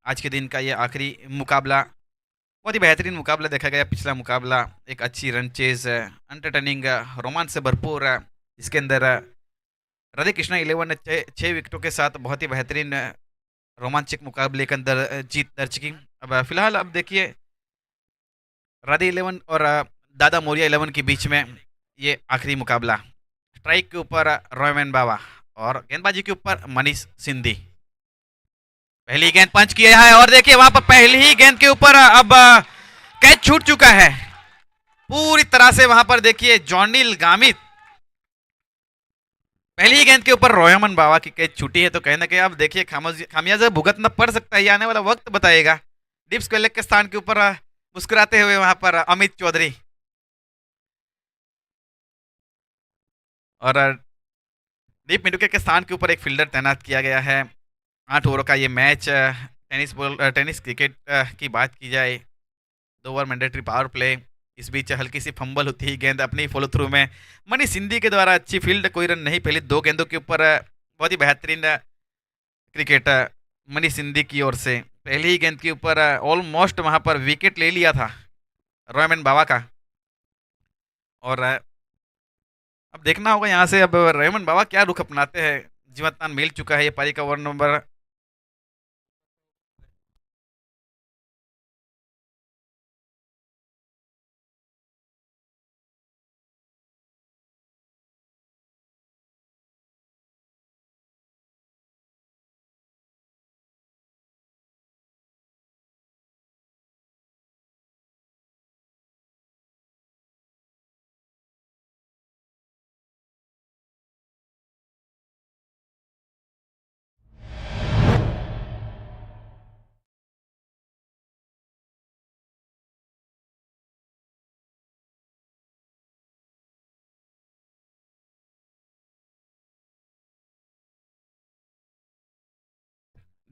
आज के दिन का ये आखिरी मुकाबला बहुत ही बेहतरीन मुकाबला देखा गया। पिछला मुकाबला एक अच्छी रन चेज, एंटरटेनिंग, रोमांच से भरपूर इसके अंदर राधे कृष्णा 11 ने 6 विकेटों के साथ बहुत ही बेहतरीन रोमांचक मुकाबले के अंदर जीत दर्ज की। अब फिलहाल अब देखिए राधे 11 और दादा मोरिया 11 के बीच में ये आखिरी मुकाबला। स्ट्राइक के ऊपर रोयमन बावा और गेंदबाजी के ऊपर मनीष सिंधी। पहली गेंद पंच किया है और देखिए वहां पर पहली ही गेंद के ऊपर अब कैच छूट चुका है पूरी तरह से। वहां पर देखिए जॉनिल गामित, पहली ही गेंद के ऊपर रोयमन बावा की कैच छूटी है। तो कहीं ना कहीं अब देखिए खामियाजा भुगतना पड़ सकता है, ये आने वाला वक्त बताएगा। डिप्स क्वेलेक के स्थान के ऊपर मुस्कुराते हुए वहां पर अमित चौधरी और दीप मिडुके के स्थान के ऊपर एक फील्डर तैनात किया गया है। 8 ओवर का ये मैच, टेनिस क्रिकेट की बात की जाए, 2 ओवर मैंडेटरी पावर प्ले। इस बीच हल्की सी फंबल होती ही गेंद अपनी फॉलो थ्रू में मनीष सिंधी के द्वारा अच्छी फील्ड, कोई रन नहीं। पहली 2 गेंदों के ऊपर बहुत ही बेहतरीन क्रिकेट मनीष सिंधी की ओर से। पहली ही गेंद के ऊपर ऑलमोस्ट वहां पर विकेट ले लिया था रोयमन बावा का। और अब देखना होगा यहाँ से अब रोयमन बावा क्या रुख अपनाते हैं। जीवनदान मिल चुका है ये पारी का ओवर नंबर।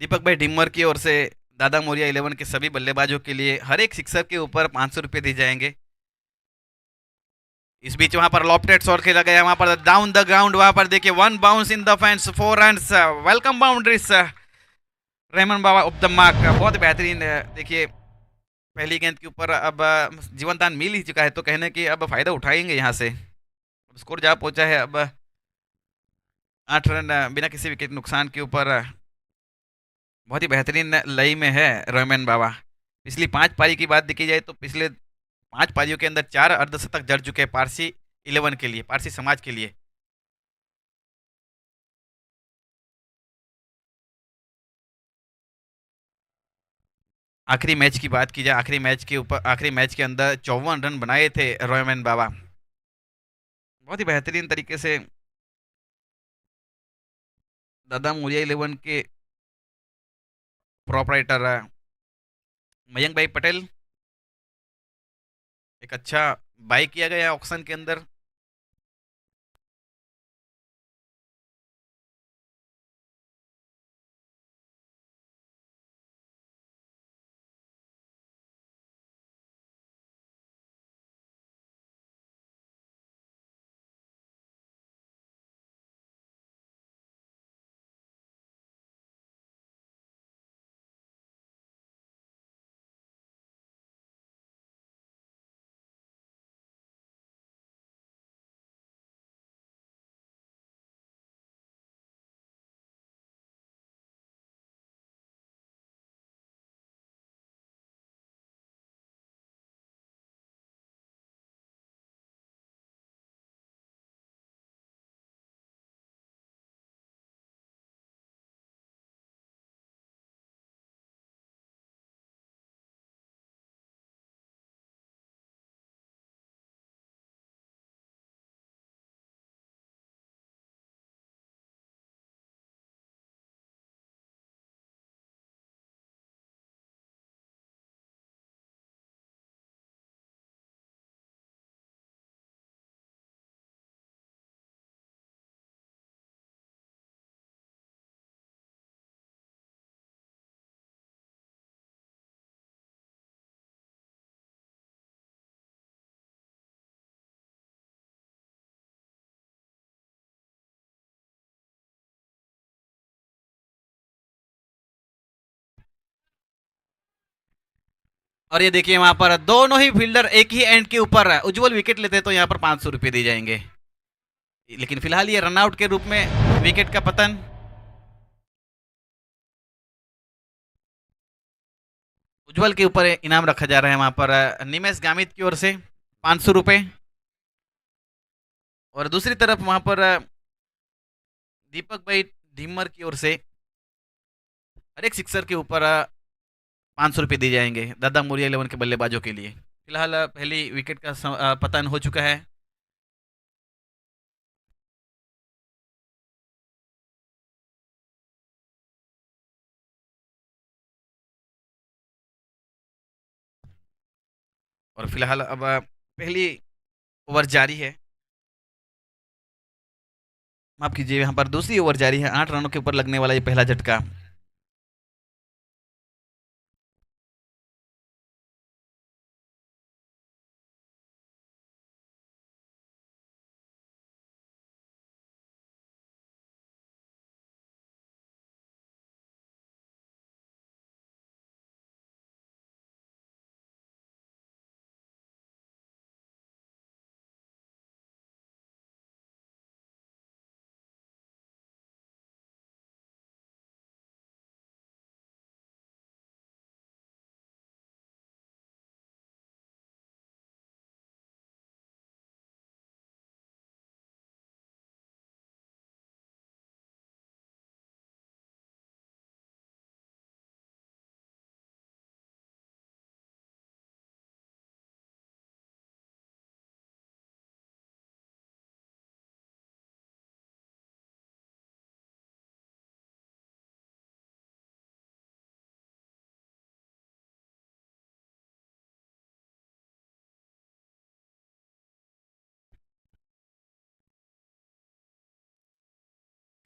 दीपक भाई डिमर की ओर से दादा मोरिया 11 के सभी बल्लेबाजों के लिए हर एक सिक्सर के ऊपर 500 रुपये दिए जाएंगे। इस बीच वहां पर लॉफ्टेड शॉट खेला गया, वहां पर डाउन द ग्राउंड, वहां पर देखिए one bounce in the fans, 4 runs, welcome boundaries. Rahman Baba of the mark, बहुत बेहतरीन। देखिए पहली गेंद के ऊपर अब जीवन दान मिल ही चुका है, तो कहने की अब फायदा उठाएंगे यहाँ से। अब स्कोर जहाँ पहुंचा है अब 8 रन बिना किसी विकेट नुकसान के ऊपर बहुत ही बेहतरीन लय में है रहमान बाबा। पिछली 5 पारी की बात देखी जाए तो पिछले 5 पारियों के अंदर 4 अर्धशतक जड़ चुके हैं पारसी 11 के लिए, पारसी समाज के लिए। आखिरी मैच की बात की जाए, आखिरी मैच के अंदर 54 रन बनाए थे रोयमन बाबा। बहुत ही बेहतरीन तरीके से दादा मोरिया 11 के प्रोपराइटर मयंक भाई पटेल, एक अच्छा बाई किया गया ऑक्शन के अंदर। और ये देखिए वहां पर दोनों ही फील्डर एक ही एंड के ऊपर उज्जवल विकेट लेते तो यहाँ पर 500 रुपये दिए जाएंगे, लेकिन फिलहाल ये रनआउट के रूप में विकेट का पतन। उज्जवल के ऊपर इनाम रखा जा रहा है वहां पर निमेश गामित की ओर से 500 रुपये, और दूसरी तरफ वहां पर दीपक भाई ढिम्मर की ओर से हर एक सिक्सर के ऊपर 500 रुपये दिए जाएंगे दादा मोरिया 11 के बल्लेबाजों के लिए। फिलहाल पहली विकेट का पतन हो चुका है। और फिलहाल अब पहली ओवर जारी है, माफ कीजिए यहाँ पर दूसरी ओवर जारी है। 8 रनों के ऊपर लगने वाला ये पहला झटका।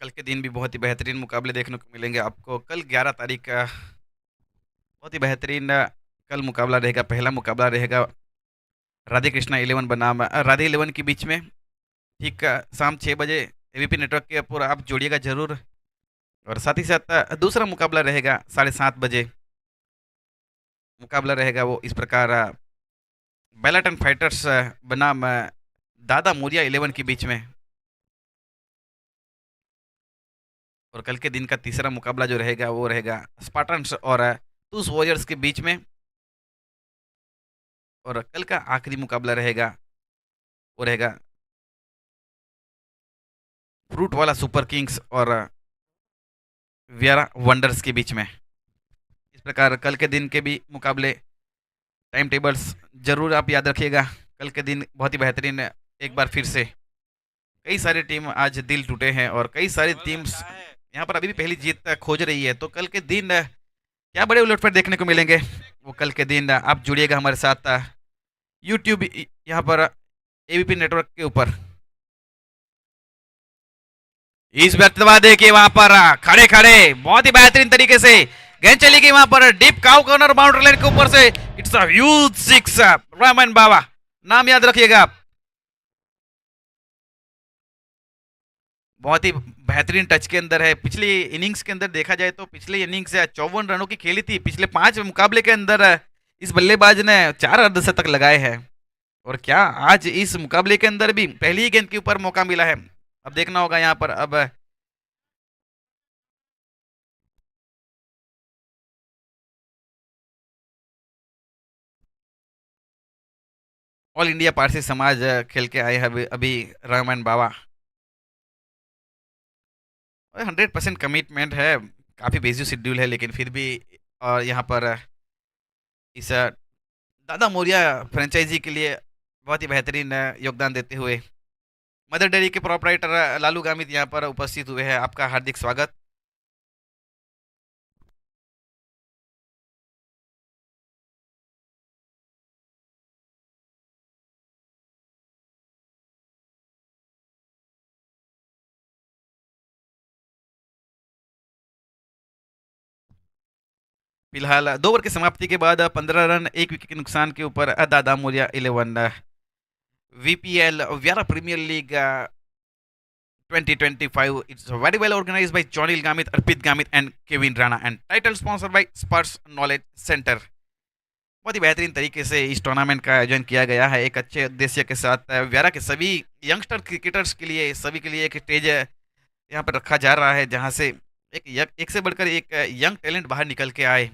कल के दिन भी बहुत ही बेहतरीन मुकाबले देखने को मिलेंगे आपको। कल 11 तारीख का बहुत ही बेहतरीन कल मुकाबला रहेगा। पहला मुकाबला रहेगा राधे कृष्णा 11 बनाम राधे 11 के बीच में, ठीक शाम 6 बजे एबीपी नेटवर्क के ऊपर आप जोड़िएगा जरूर। और साथ ही साथ दूसरा मुकाबला रहेगा 7:30 बजे। मुकाबला रहेगा वो इस प्रकार बेलाटन फाइटर्स बनाम दादा मोरिया 11 के बीच में। और कल के दिन का तीसरा मुकाबला जो रहेगा वो रहेगा स्पार्टन्स और टूस वॉरियर्स के बीच में। और कल का आखिरी मुकाबला रहेगा वो रहेगा फ्रूट वाला सुपर किंग्स और वियरा वंडर्स के बीच में। इस प्रकार कल के दिन के भी मुकाबले टाइम टेबल्स जरूर आप याद रखिएगा। कल के दिन बहुत ही बेहतरीन एक बार फिर से कई सारी टीम आज दिल टूटे हैं और कई सारी टीम्स यहाँ पर अभी भी पहली जीत खोज रही है। तो कल के दिन क्या बड़े उलटफेर देखने को मिलेंगे वो कल के दिन आप जुड़िएगा हमारे साथ यूट्यूब यहाँ पर एबीपी नेटवर्क के ऊपर। इस बार देखिए वहां पर खड़े खड़े बहुत ही बेहतरीन तरीके से गेंद चली गई वहां पर deep cow corner boundary line के ऊपर से। It's a huge six. Rahman Baba नाम याद रखिएगा। बहुत ही बेहतरीन टच के अंदर है। पिछली इनिंग्स के अंदर देखा जाए तो पिछले इनिंग्स 54 रनों की खेली थी। पिछले 5 मुकाबले के अंदर इस बल्लेबाज ने 4 अर्धशतक लगाए हैं। और क्या आज इस मुकाबले के अंदर भी पहली ही गेंद के ऊपर मौका मिला है। अब देखना होगा यहाँ पर। अब ऑल इंडिया पारसी समाज खेल के आए हैं अभी रहमान बाबा। 100% कमिटमेंट है। काफ़ी बिजी शेड्यूल है लेकिन फिर भी और यहाँ पर इस दादा मोरिया फ्रेंचाइजी के लिए बहुत ही बेहतरीन योगदान देते हुए मदर डेयरी के प्रोपराइटर लालू गामित यहाँ पर उपस्थित हुए हैं। आपका हार्दिक स्वागत। फिलहाल 2 ओवर की समाप्ति के बाद 15 रन 1 विकेट के नुकसान के ऊपर Dada Moriya 11 VPL Vyara premier league 2025. It's very well organized by Jonil Gamit, Arpit Gamit, and Kevin Rana, and title sponsored by Spurs Knowledge Center. बहुत ही बेहतरीन तरीके से इस टूर्नामेंट का आयोजन किया गया है एक अच्छे उद्देश्य के साथ। व्यारा के सभी यंगस्टर क्रिकेटर्स के लिए, सभी के लिए एक स्टेज यहाँ पर रखा जा रहा है, जहाँ से एक से बढ़कर एक यंग टैलेंट बाहर निकल के आए।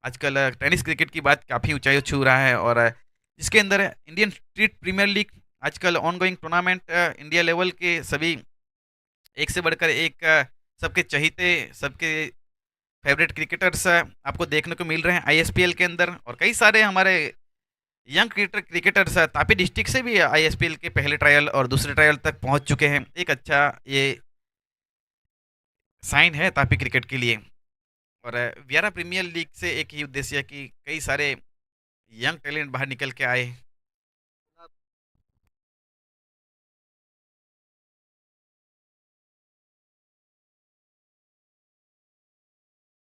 आजकल टेनिस क्रिकेट की बात काफ़ी ऊंचाई छू रहा है, और इसके अंदर इंडियन स्ट्रीट प्रीमियर लीग आजकल ऑनगोइंग टूर्नामेंट, इंडिया लेवल के सभी एक से बढ़कर एक सबके चहीते, सबके फेवरेट क्रिकेटर्स आपको देखने को मिल रहे हैं आईएसपीएल के अंदर। और कई सारे हमारे यंग क्रिकेटर्स तापी डिस्ट्रिक्ट से भी आईएसपीएल के पहले ट्रायल और दूसरे ट्रायल तक पहुंच चुके हैं। एक अच्छा ये साइन है तापी क्रिकेट के लिए। और वियारा प्रीमियर लीग से एक ही उद्देश्य है कि कई सारे यंग टैलेंट बाहर निकल के आए।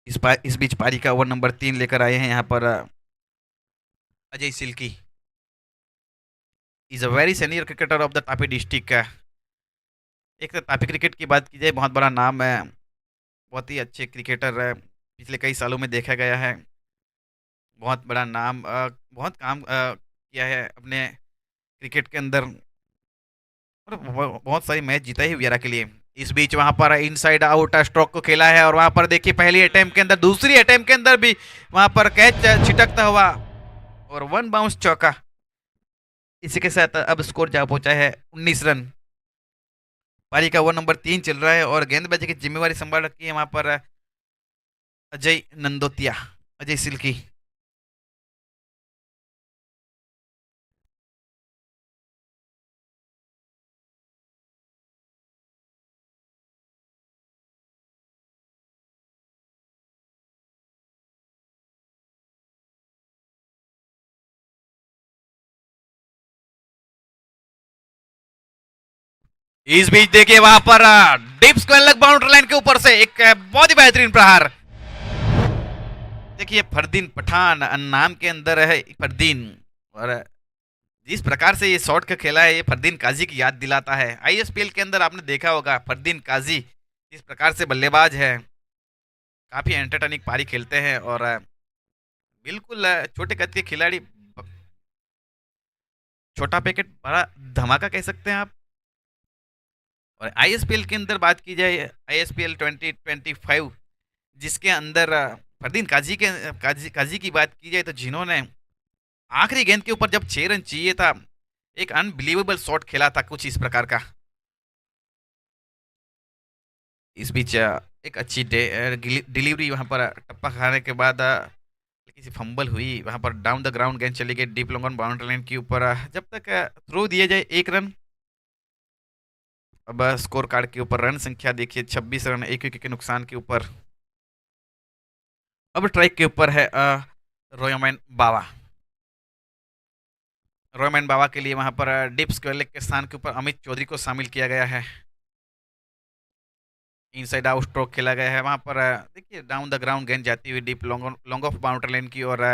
इस बीच पारी का ओवर नंबर 3 लेकर आए हैं यहाँ पर Ajay Silki. Is a very senior cricketer of the Tapi district. एक तो तापी क्रिकेट की बात की जाए, बहुत बड़ा नाम है, बहुत ही अच्छे क्रिकेटर है, पिछले कई सालों में देखा गया है। बहुत बड़ा नाम, बहुत काम किया है अपने क्रिकेट के अंदर, और बहुत सारी मैच जीता है वियरा के लिए। इस बीच वहां पर इनसाइड आउट स्ट्रोक को खेला है, और वहां पर देखिए पहली अटेम्प्ट के अंदर, दूसरी अटेम्प्ट के अंदर भी वहां पर कैच छिटकता हुआ और वन बाउंस चौका। इसी के साथ अब स्कोर जा पहुंचा है 19 रन। पारी का ओवर नंबर 3 चल रहा है, और गेंदबाजी की जिम्मेवारी संभाल रखी है वहां पर अजय नंदोतिया, अजय सिल्की। इस बीच देखिए वहां पर डीप स्क्वायर लग बाउंड्री लाइन के ऊपर से एक बहुत ही बेहतरीन प्रहार। देखिए फरदीन पठान नाम के अंदर है फरदीन, और जिस प्रकार से ये शॉट का खेला है, ये फरदीन काजी की याद दिलाता है। आईएसपीएल के अंदर आपने देखा होगा फरदीन काजी जिस प्रकार से बल्लेबाज है, काफी एंटरटेनिंग पारी खेलते हैं, और बिल्कुल छोटे कद के खिलाड़ी, छोटा पैकेट बड़ा धमाका कह सकते हैं आप। और आईएसपीएल के अंदर बात की जाए, आईएसपीएल 2025 जिसके अंदर फरदीन काजी की बात की जाए, तो जिन्होंने आखिरी गेंद के ऊपर जब 6 रन चाहिए था, एक अनबिलीवेबल शॉट खेला था कुछ इस प्रकार का। इस बीच एक अच्छी डिलीवरी वहां पर टप्पा खाने के बाद किसी फंबल हुई, वहां पर डाउन द ग्राउंड गेंद चली गई deep long on boundary line के ऊपर। जब तक थ्रो दिया जाए 1 रन। अब स्कोर कार्ड के ऊपर रन संख्या देखिए 26 रन, एक विकेट के नुकसान के ऊपर। अब ट्राइक के ऊपर है रोयमैन बावा। रोयमैन बावा के लिए वहां पर डीप स्क्वायर लेग के स्थान के ऊपर अमित चौधरी को शामिल किया गया है। इनसाइड आउट स्ट्रोक खेला गया है वहां पर। देखिए डाउन द ग्राउंड गेंद जाती हुई deep long off boundary line की ओर।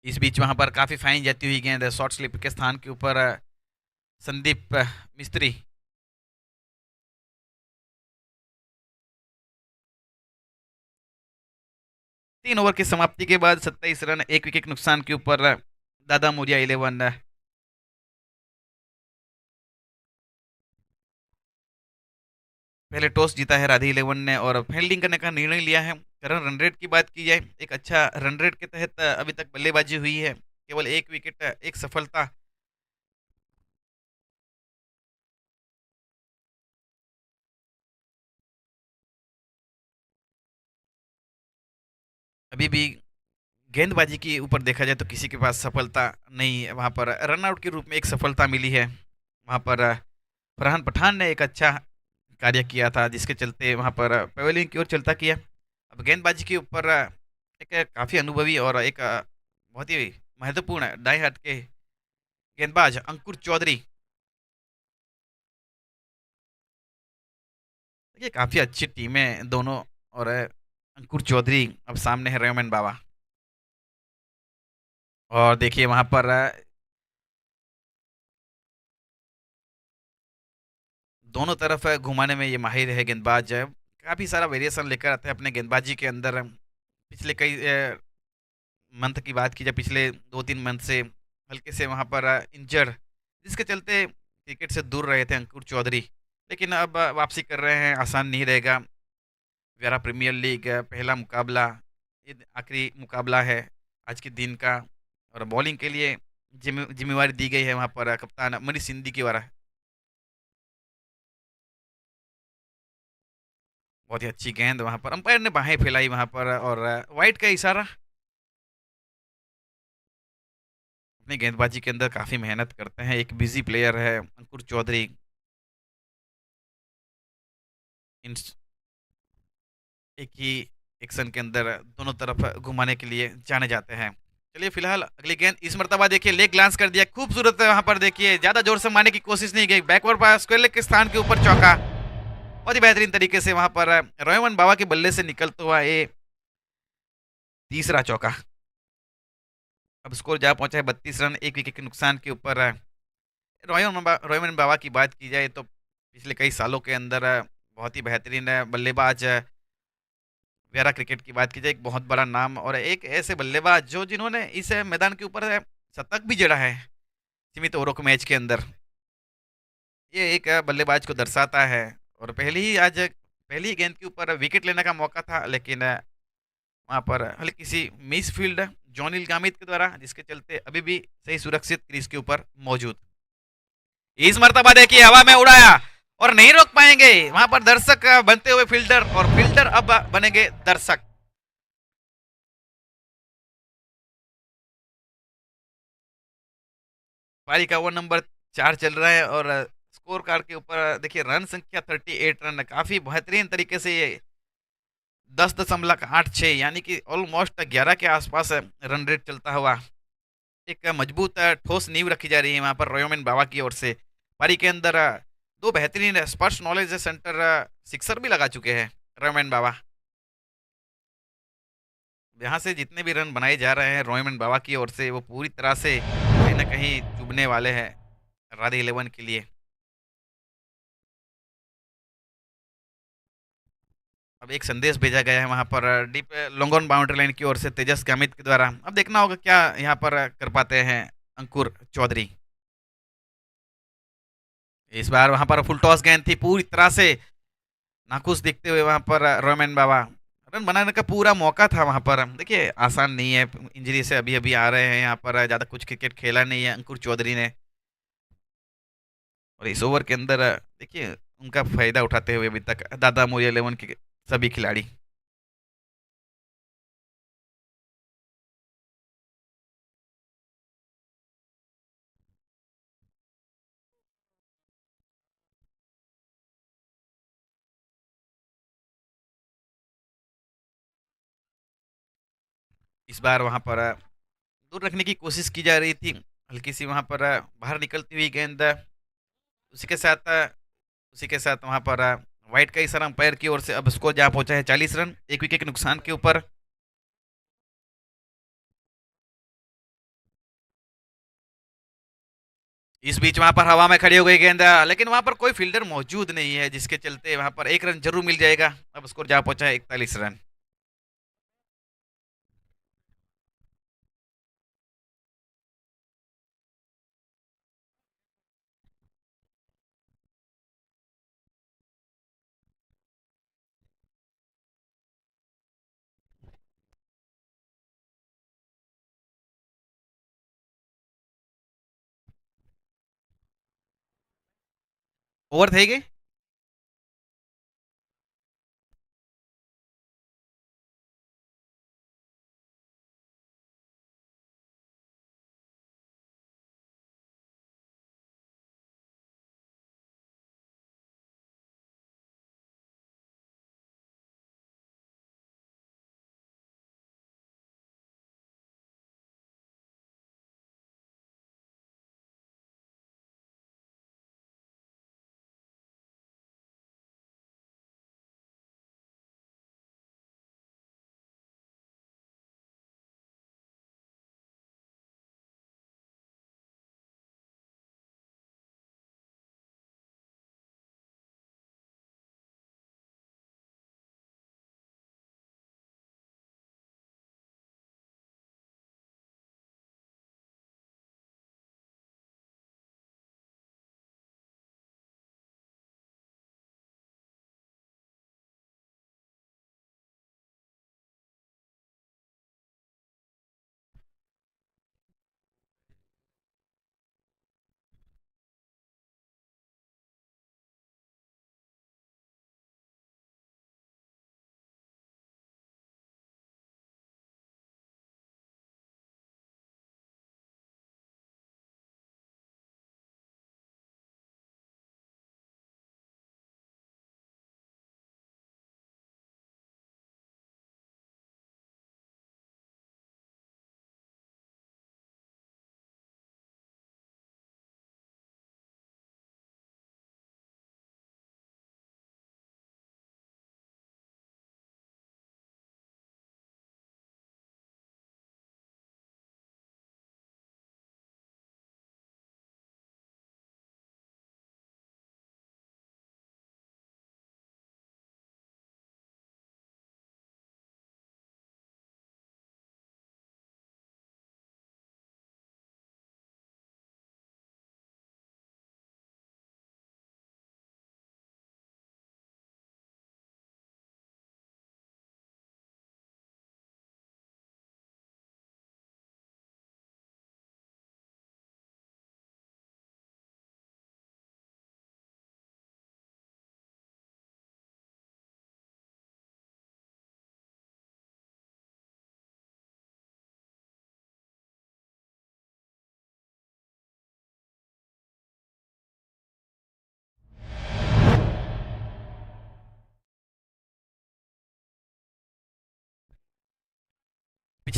इस बीच वहां पर काफी फाइन जाती हुई गेंद शॉर्ट स्लिप के स्थान के ऊपर संदीप मिस्त्री। 3 ओवर की समाप्ति के बाद 27 रन, एक विकेट नुकसान के ऊपर दादा मोरिया 11। पहले टॉस जीता है राधी 11 ने, और फील्डिंग करने का निर्णय लिया है। करंट रन रेट की बात की जाए, एक अच्छा रन रेट के तहत अभी तक बल्लेबाजी हुई है, केवल एक विकेट, एक सफलता। अभी भी गेंदबाजी के ऊपर देखा जाए तो किसी के पास सफलता नहीं है। वहां पर रनआउट के रूप में एक सफलता मिली है। वहां पर फरहान पठान ने एक अच्छा कार्य किया था, जिसके चलते वहां पर पवेलियन की ओर चलता किया। अब गेंदबाजी के ऊपर एक काफी अनुभवी और एक बहुत ही महत्वपूर्ण दाएं हाथ के गेंदबाज अंकुर चौधरी। ये काफी अच्छी टीमें दोनों, और अंकुर चौधरी अब सामने है रेमन बाबा। और देखिए वहाँ पर दोनों तरफ घुमाने में ये माहिर है गेंदबाज। काफ़ी सारा वेरिएशन लेकर आते हैं अपने गेंदबाजी के अंदर। पिछले कई मंथ की बात की जाए, पिछले 2-3 मंथ से हल्के से वहाँ पर इंजर्ड, जिसके चलते क्रिकेट से दूर रहे थे अंकुर चौधरी। लेकिन अब वापसी कर रहे हैं, आसान नहीं रहेगा। वेरा प्रीमियर लीग पहला मुकाबला, ये आखिरी मुकाबला है आज के दिन का। और बॉलिंग के लिए जिम्मेवारी दी गई है वहाँ पर कप्तान मनीष सिंधी के द्वारा। बहुत ही अच्छी गेंद वहाँ पर, अंपायर ने बाहें फैलाई वहाँ पर और वाइड का इशारा। अपनी गेंदबाजी के अंदर काफ़ी मेहनत करते हैं, एक बिजी प्लेयर है अंकुर चौधरी। इन एक ही एक्शन के अंदर दोनों तरफ घुमाने के लिए जाने जाते हैं। चलिए फिलहाल अगली गेंद इस मर्तबा देखिए लेग ग्लांस कर दिया, खूबसूरत है वहां पर। देखिए ज्यादा जोर से मारने की कोशिश नहीं की, बैकवर्ड पास स्क्वायर लेग के स्थान के ऊपर चौका। बहुत ही बेहतरीन तरीके से वहां पर रोहमन बाबा के बल्ले से निकलता हुआ ये तीसरा चौका। अब स्कोर जा पहुंचा है 32 रन, एक विकेट के नुकसान के ऊपर। रोहमन बाबा की बात की जाए तो पिछले कई सालों के अंदर बहुत ही बेहतरीन बल्लेबाज। वेरा क्रिकेट की बात की जाए, एक बहुत बड़ा नाम और एक ऐसे बल्लेबाज जो जिन्होंने इस मैदान के ऊपर शतक भी जड़ा है सीमित ओवरों के मैच के अंदर। ये एक बल्लेबाज को दर्शाता है। और पहली ही गेंद के ऊपर विकेट लेने का मौका था, लेकिन वहां पर हल्की सी मिस फील्ड जॉनिल गामित के द्वारा, जिसके चलते अभी भी सही सुरक्षित क्रीज के ऊपर मौजूद। इस मर्तबा देखिए हवा में उड़ाया और नहीं रोक पाएंगे वहां पर दर्शक बनते हुए फील्डर, और फील्डर अब बनेंगे दर्शक। पारी का ओवर नंबर 4 चल रहा है और स्कोर कार्ड के ऊपर देखिए रन संख्या 38 रन, काफी बेहतरीन तरीके से ये 10.86 यानी कि ऑलमोस्ट 11 के आसपास रन रेट चलता हुआ एक मजबूत ठोस नींव रखी जा रही है वहां पर रोयोमिन बाबा की ओर से। पारी के अंदर दो बेहतरीन स्पर्श नॉलेज सेंटर सिक्सर भी लगा चुके हैं रोयोमिन बाबा। यहाँ से जितने भी रन बनाए जा रहे हैं रोयोमिन बाबा की ओर से, वो पूरी तरह से कहीं ना कहीं चुभने वाले हैं राधे 11 के लिए। अब एक संदेश भेजा गया है वहां पर deep long on boundary line की ओर से तेजस गामित के द्वारा। अब देखना होगा क्या यहाँ पर कर पाते हैं अंकुर चौधरी। इस बार वहां पर फुल टॉस गेंद थी, पूरी तरह से नाखुश दिखते हुए वहां पर रोमैन बाबा। रन बनाने का पूरा मौका था वहां पर। देखिए आसान नहीं है, इंजरी से अभी अभी आ रहे हैं यहाँ पर, ज्यादा कुछ क्रिकेट खेला नहीं है अंकुर चौधरी ने। और इस ओवर के अंदर देखिए उनका फायदा उठाते हुए अभी तक दादा मोरिया 11 के सभी खिलाड़ी। इस बार वहां पर दूर रखने की कोशिश की जा रही थी, हल्की सी वहां पर बाहर निकलती हुई गेंद। उसी के साथ उसी के साथ वहां पर वाइट का इशारा अंपायर की ओर से। अब स्कोर जहाँ पहुंचा है 40 रन, एक विकेट के नुकसान के ऊपर। इस बीच वहां पर हवा में खड़ी हो गई गेंद, लेकिन वहां पर कोई फील्डर मौजूद नहीं है, जिसके चलते वहां पर एक रन जरूर मिल जाएगा। अब स्कोर जहाँ पहुंचा है 41 रन। ओवर थे गए।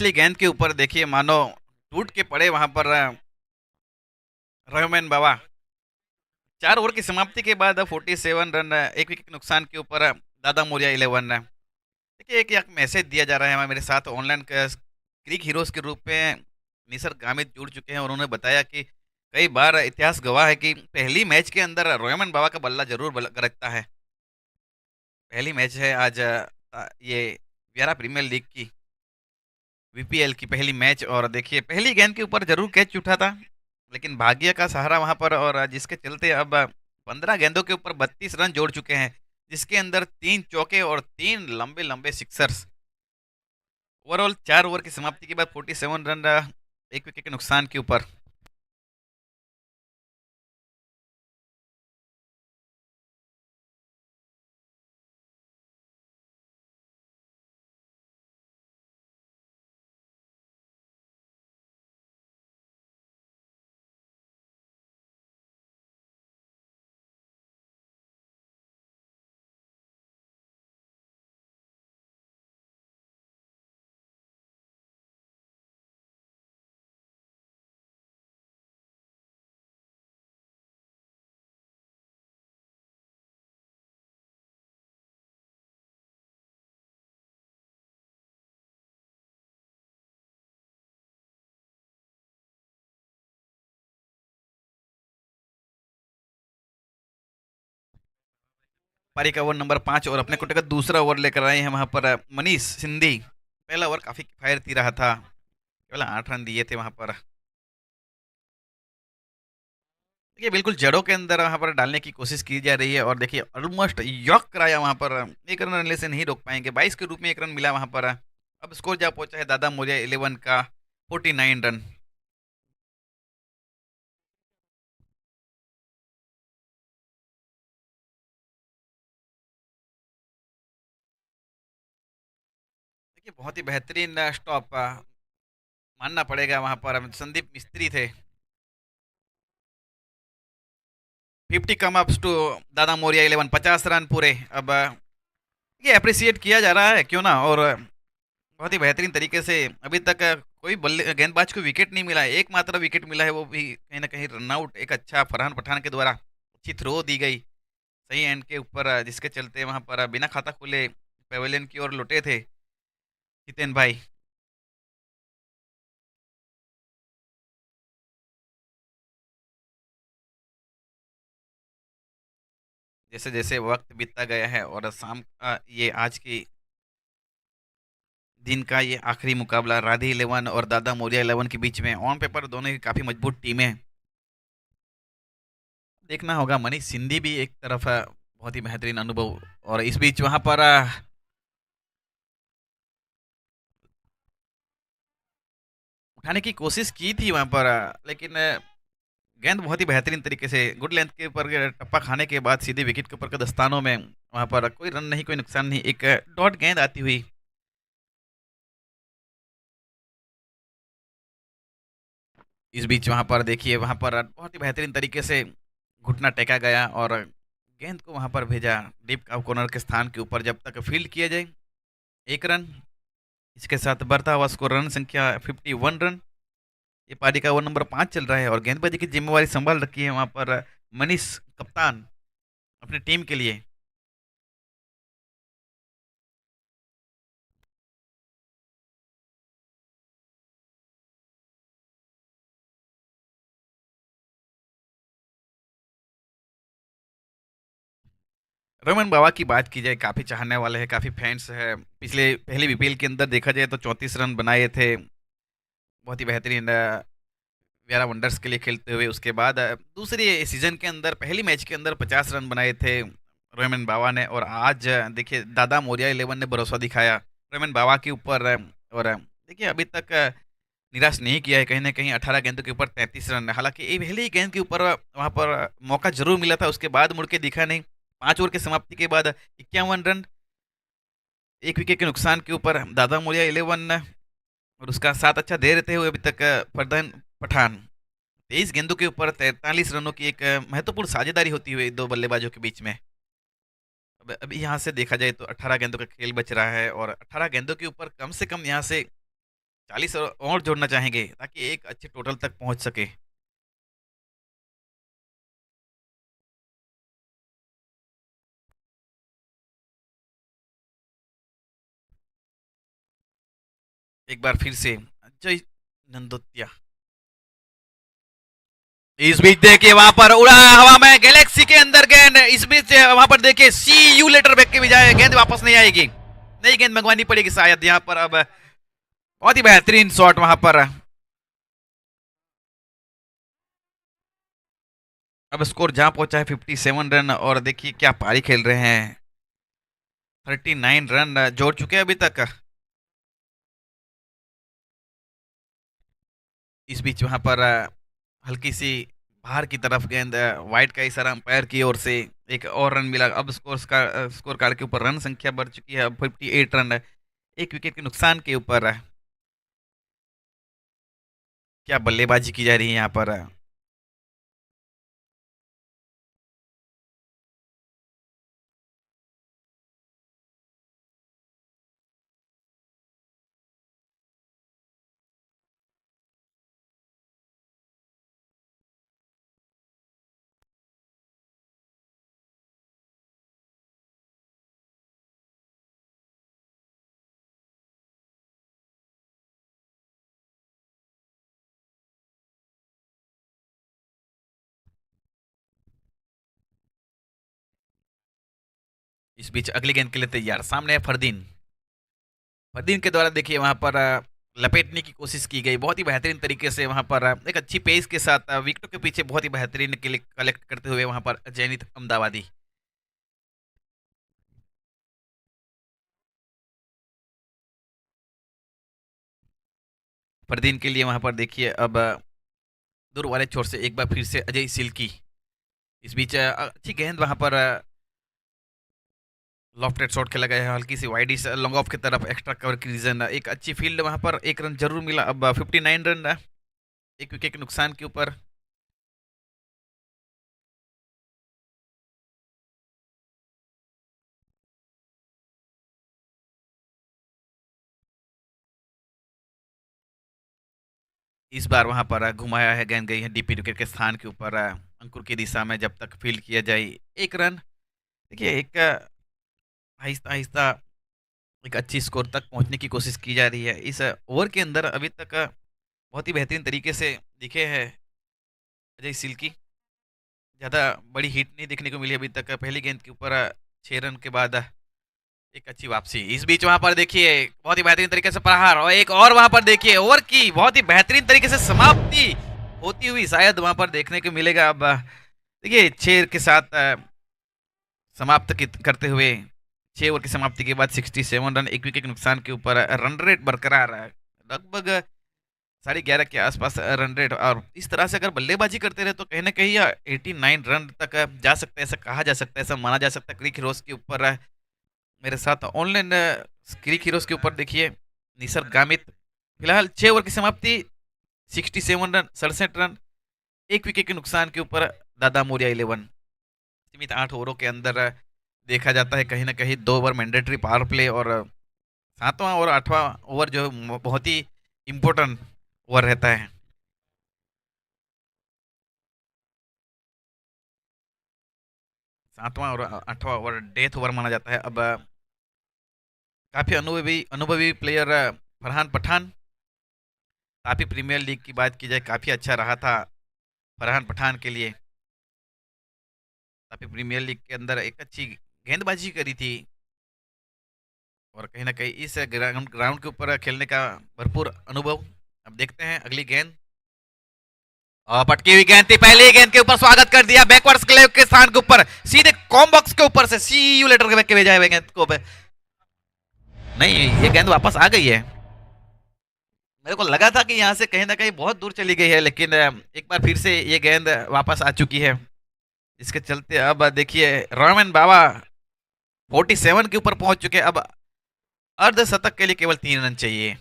पिछली गेंद के ऊपर देखिए मानो टूट के पड़े वहां पर रहमान बाबा। 4 ओवर की समाप्ति के बाद 47 रन, एक विकेट के नुकसान के ऊपर दादा मोरिया 11। देखिए एक मैसेज दिया जा रहा है, मेरे साथ ऑनलाइन क्रिक हीरोज के रूप में निसर गामित जुड़ चुके हैं और उन्होंने बताया कि कई बार इतिहास गवाह है कि पहली मैच के अंदर रोयमन बाबा का बल्ला जरूर गरजता है। पहली मैच है आज ये वियरा प्रीमियर लीग की, वीपीएल की पहली मैच, और देखिए पहली गेंद के ऊपर जरूर कैच उठा था, लेकिन भाग्य का सहारा वहां पर, और जिसके चलते अब 15 गेंदों के ऊपर 32 रन जोड़ चुके हैं, जिसके अंदर 3 चौके और 3 लंबे लंबे सिक्सर्स। ओवरऑल 4 ओवर की समाप्ति के बाद 47 रन, एक विकेट के नुकसान के ऊपर। पारी का ओवर नंबर 5 और अपने कोटे का दूसरा ओवर लेकर आए हैं वहां पर मनीष सिंधी। पहला ओवर काफी किफायती रहा था, केवल 8 रन दिए थे वहां पर। देखिए बिल्कुल जड़ों के अंदर वहां पर डालने की कोशिश की जा रही है, और देखिए ऑलमोस्ट यॉक कराया वहां पर। एक रन रनले से नहीं रोक पाएंगे, 22 के रूप में 1 रन मिला वहां पर। अब स्कोर जा पहुंचा है दादा मोरिया 11 का 49 रन। देखिए बहुत ही बेहतरीन स्टॉप मानना पड़ेगा वहां पर, संदीप मिस्त्री थे। 50 कम अप्स टू दादा मोरिया 11, 50 रन पूरे। अब ये अप्रिसिएट किया जा रहा है क्यों ना, और बहुत ही बेहतरीन तरीके से अभी तक कोई बल्ले गेंदबाज को विकेट नहीं मिला है, एकमात्र विकेट मिला है वो भी कहीं ना कहीं रनआउट, एक अच्छा फरहान पठान के द्वारा अच्छी थ्रो दी गई सही एंड के ऊपर, जिसके चलते वहां पर बिना खाता खुले पेवेलियन की ओर लौटे थे हितेन भाई। जैसे जैसे वक्त बीतता गया है और शाम ये आज की दिन का ये आखिरी मुकाबला राधे 11 और दादा मोरिया 11 के बीच में, ऑन पेपर दोनों ही काफी मजबूत टीमें हैं। देखना होगा, मनीष सिंधी भी एक तरफ बहुत ही बेहतरीन अनुभव, और इस बीच वहां पर उठाने की कोशिश की थी वहां पर, लेकिन गेंद बहुत ही बेहतरीन तरीके से गुड लेंथ के ऊपर टप्पा खाने के बाद सीधे विकेट के ऊपर के दस्तानों में, वहां पर कोई रन नहीं, कोई नुकसान नहीं, एक डॉट गेंद आती हुई। इस बीच वहां पर देखिए वहां पर बहुत ही बेहतरीन तरीके से घुटना टेका गया और गेंद को वहां पर भेजा डीप कॉर्नर के स्थान के ऊपर, जब तक फील्ड किया जाए 1 रन। इसके साथ बढ़ता हुआ स्कोर रन संख्या 51 रन। ये पारी का ओवर नंबर 5 चल रहा है और गेंदबाजी की जिम्मेवारी संभाल रखी है वहां पर मनीष कप्तान अपनी टीम के लिए। रोमन बाबा की बात की जाए, काफी चाहने वाले हैं, काफी फैंस है। पिछले पहले बीपीएल के अंदर देखा जाए तो 34 रन बनाए थे, बहुत ही बेहतरीन वेरा वंडर्स के लिए खेलते हुए। उसके बाद दूसरी सीजन के अंदर पहली मैच के अंदर 50 रन बनाए थे रोमन बाबा ने, और आज देखिए दादा मोरिया 11 ने भरोसा दिखाया रोमन बाबा के ऊपर, और देखिए अभी तक निराश नहीं किया है, कहीं ना कहीं 18 गेंदों के ऊपर 33 रन। हालांकि ये पहली गेंद के ऊपर वहां पर मौका जरूर मिला था, उसके बाद मुड़ के दिखा नहीं। 5 ओवर की समाप्ति के बाद 51 रन, एक विकेट के नुकसान के ऊपर दादा मोरिया 11, और उसका साथ अच्छा दे रहते हुए अभी तक फरदीन पठान। 23 गेंदों के ऊपर 43 रनों की एक महत्वपूर्ण साझेदारी होती हुई दो बल्लेबाजों के बीच में। अब अभी यहाँ से देखा जाए तो 18 गेंदों का खेल बच रहा है, और 18 गेंदों के ऊपर कम से कम यहाँ से 40 और जोड़ना चाहेंगे ताकि एक अच्छे टोटल तक पहुंच सके। एक बार फिर से अजय नंदोतिया, इस बीच देखिए वहां पर उड़ा हवा में गैलेक्सी के अंदर गेंद, इस बीच वहां पर देखिए सी यू लेटर बैक के बजाय गेंद वापस नहीं आएगी, नई गेंद मंगवानी पड़ेगी शायद यहाँ पर। अब बहुत ही बेहतरीन शॉट वहां पर। अब स्कोर जहां पहुंचा है 57 रन, और देखिए क्या पारी खेल रहे हैं, 39 रन जोड़ चुके हैं अभी तक। इस बीच वहां पर हल्की सी बाहर की तरफ गेंद, वाइड का इशारा अंपायर की ओर से, एक और रन मिला। अब स्कोर कार्ड के ऊपर रन संख्या बढ़ चुकी है, अब 58 रन है, एक विकेट के नुकसान के ऊपर है। क्या बल्लेबाजी की जा रही है यहाँ पर। इस बीच अगली गेंद के लिए तैयार, सामने है फरदीन। फरदीन के द्वारा देखिए वहां पर लपेटने की कोशिश की गई, बहुत ही बेहतरीन तरीके से वहां पर एक अच्छी पेस के साथ विकेटों के पीछे बहुत ही बेहतरीन के लिए कलेक्ट करते हुए वहां पर जैनित अहमदाबादी। फरदीन के लिए वहां पर देखिए अब दूर वाले छोर से एक बार फिर से अजय सिल्की। इस बीच अच्छी गेंद वहां पर, लॉफ्टेड शॉट खेला गया है, हल्की सी वाइड लॉन्ग ऑफ की तरफ, एक्स्ट्रा कवर की रीजन, एक अच्छी फील्ड वहां पर, एक रन जरूर मिला। अब 59 रन, एक विकेट के नुकसान के ऊपर। इस बार वहां पर घुमाया है, गेंद गई है डीपी विकेट के स्थान के ऊपर, अंकुर की दिशा में जब तक फील्ड किया जाए, एक रन। देखिए एक आहिस्ता आहिस्ता एक अच्छी स्कोर तक पहुंचने की कोशिश की जा रही है इस ओवर के अंदर। अभी तक बहुत ही बेहतरीन तरीके से दिखे हैं अजय सिल्की, ज़्यादा बड़ी हिट नहीं देखने को मिली अभी तक। पहली गेंद के ऊपर 6 रन के बाद एक अच्छी वापसी। इस बीच वहां पर देखिए बहुत ही बेहतरीन तरीके से प्रहार, और एक और वहां पर देखिए ओवर की बहुत ही बेहतरीन तरीके से समाप्ति होती हुई शायद वहां पर देखने को मिलेगा। अब देखिए 6 के साथ करते हुए 6 ओवर की समाप्ति के बाद 67 रन, एक विकेट के नुकसान के ऊपर, रन रेट बरकरार है लगभग 11:30 के आसपास रन रेट। और इस तरह से अगर बल्लेबाजी करते रहे तो कहीं ना कहीं 89 रन तक जा सकते हैं, ऐसा कहा जा सकता है, ऐसा माना जा सकता है। क्रिक हीरोज के ऊपर मेरे साथ ऑनलाइन क्रिक हीरोज के ऊपर देखिए निसर्ग गामित, फिलहाल 6 ओवर की समाप्ति, 67 रन, 67 रन, एक विकेट के नुकसान के ऊपर। दादा मोरिया 11, सीमित 8 ओवरों के अंदर देखा जाता है कहीं ना कहीं 2 ओवर मैंडेटरी पावर प्ले, और 7वां और 8वां ओवर जो बहुत ही इम्पोर्टेंट ओवर रहता है। 7वां और 8वां ओवर डेथ ओवर माना जाता है। अब काफी अनुभवी अनुभवी प्लेयर फरहान पठान, काफी प्रीमियर लीग की बात की जाए काफी अच्छा रहा था फरहान पठान के लिए, काफी प्रीमियर लीग के अंदर एक अच्छी गेंदबाजी करी थी, और कहीं ना कहीं इस ग्राउंड ग्राउंड के ऊपर खेलने का भरपूर अनुभव। अब देखते हैं अगली गेंद, और पटकी हुई गेंद थी, पहली गेंद के ऊपर स्वागत कर दिया बैकवर्ड्स क्लेव के स्थान के ऊपर, सीधे कॉम बॉक्स के ऊपर से सी यू लेटर के भेजा है गेंद को। नहीं, ये गेंद वापस आ गई है, मेरे को लगा था कि यहाँ से कहीं ना कहीं बहुत दूर चली गई है, लेकिन एक बार फिर से ये गेंद वापस आ चुकी है। इसके चलते अब देखिए रोमन बाबा 47 के ऊपर पहुंच चुके हैं। अब अर्धशतक के लिए केवल 3 रन चाहिए।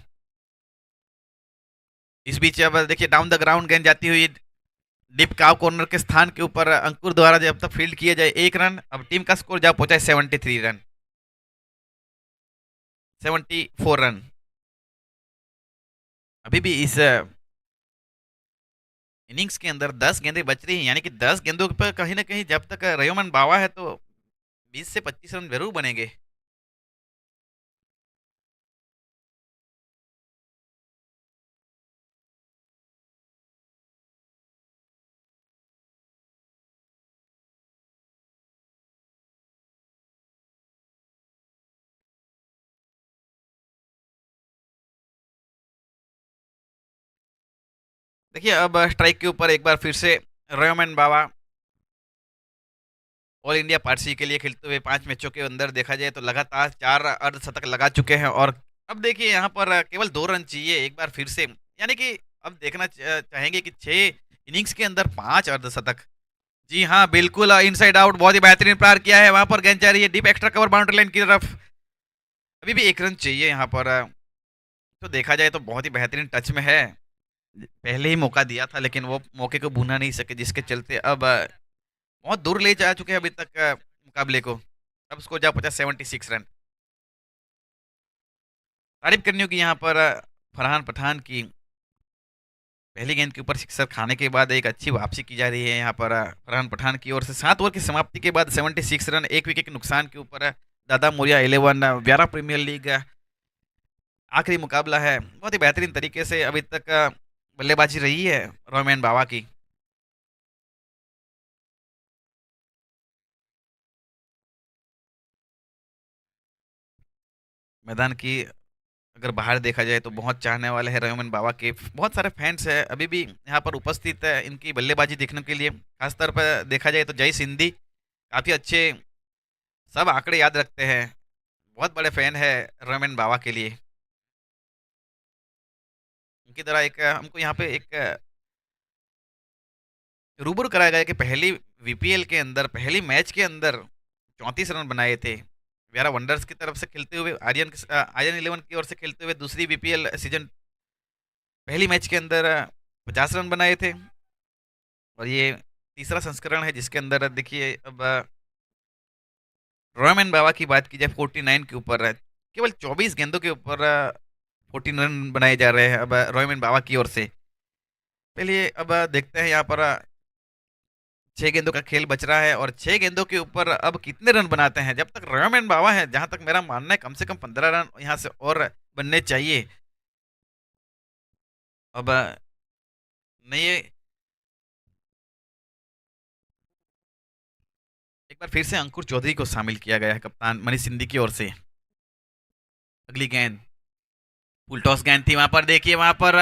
इस बीच अब देखिए डाउन द ग्राउंड गेंद जाती हुई डीप काव कॉर्नर के स्थान के ऊपर, अंकुर द्वारा जब तक फील्ड किया जाए, 1 रन। अब टीम का स्कोर जब पहुंचा है 73 रन, 74 रन। अभी भी इस इनिंग्स के अंदर 10 गेंदें बच रही हैं, यानी कि 10 गेंदों पर कहीं ना कहीं जब तक रयोमन बावा है तो 20 से 25 रन जरूर बनेंगे। देखिए अब स्ट्राइक के ऊपर एक बार फिर से रयोमन बावा ऑल इंडिया पार्सी के लिए खेलते हुए 5 मैचों के अंदर देखा जाए तो लगातार 4 अर्धशतक लगा चुके हैं। और अब देखिए यहाँ पर केवल 2 रन चाहिए एक बार फिर से, यानी कि अब देखना चाहेंगे कि 6 इनिंग्स के अंदर 5 अर्धशतक। जी हाँ बिल्कुल, इनसाइड आउट बहुत ही बेहतरीन प्रहार किया है, वहां पर गेंद जा रही है deep extra cover boundary line की तरफ। अभी भी 1 रन चाहिए यहाँ पर। तो देखा जाए तो बहुत ही बेहतरीन टच में है, पहले ही मौका दिया था लेकिन वो मौके को भूना नहीं सके, जिसके चलते अब बहुत दूर ले जा चुके हैं अभी तक मुकाबले को। अब स्कोर जा पहुंचा 76 रन। तारीफ करनी होगी यहाँ पर फरहान पठान की, पहली गेंद के ऊपर सिक्सर खाने के बाद एक अच्छी वापसी की जा रही है यहाँ पर फरहान पठान की ओर से। 7 ओवर की समाप्ति के बाद 76 रन, 1 विकेट के नुकसान के ऊपर दादा मोरिया 11 व्यारा प्रीमियर लीग आखिरी मुकाबला है। बहुत ही बेहतरीन तरीके से अभी तक बल्लेबाजी रही है रोमैन बावा की। मैदान की अगर बाहर देखा जाए तो बहुत चाहने वाले हैं रोमन बावा के, बहुत सारे फैंस हैं अभी भी यहाँ पर उपस्थित है इनकी बल्लेबाजी देखने के लिए। खासतौर पर देखा जाए तो जय सिंधी काफ़ी अच्छे, सब आंकड़े याद रखते हैं, बहुत बड़े फैन है रोमन बावा के लिए। उनकी तरह एक हमको यहाँ पे एक रूबरू कराया गया कि पहली वीपीएल के अंदर पहली मैच के अंदर 34 रन बनाए थे व्यारा वंडर्स की तरफ से खेलते हुए, आर्यन 11 की ओर से खेलते हुए दूसरी बीपीएल सीजन पहली मैच के अंदर 50 रन बनाए थे। और ये तीसरा संस्करण है जिसके अंदर देखिए अब रोमन बाबा की बात की जाए 49 के ऊपर केवल 24 गेंदों के ऊपर 14 रन बनाए जा रहे हैं अब रोमन बाबा की ओर से। पहले अब देखते हैं यहाँ पर 6 गेंदों का खेल बच रहा है और 6 गेंदों के ऊपर अब कितने रन बनाते हैं। जब तक रोमन बाबा है, जहां तक मेरा मानना है कम से कम 15 रन यहाँ से और बनने चाहिए। अब नहीं, एक बार फिर से अंकुर चौधरी को शामिल किया गया है कप्तान मनीष सिंधी की ओर से। अगली गेंद फुल टॉस गेंद थी, वहां पर देखिए वहां पर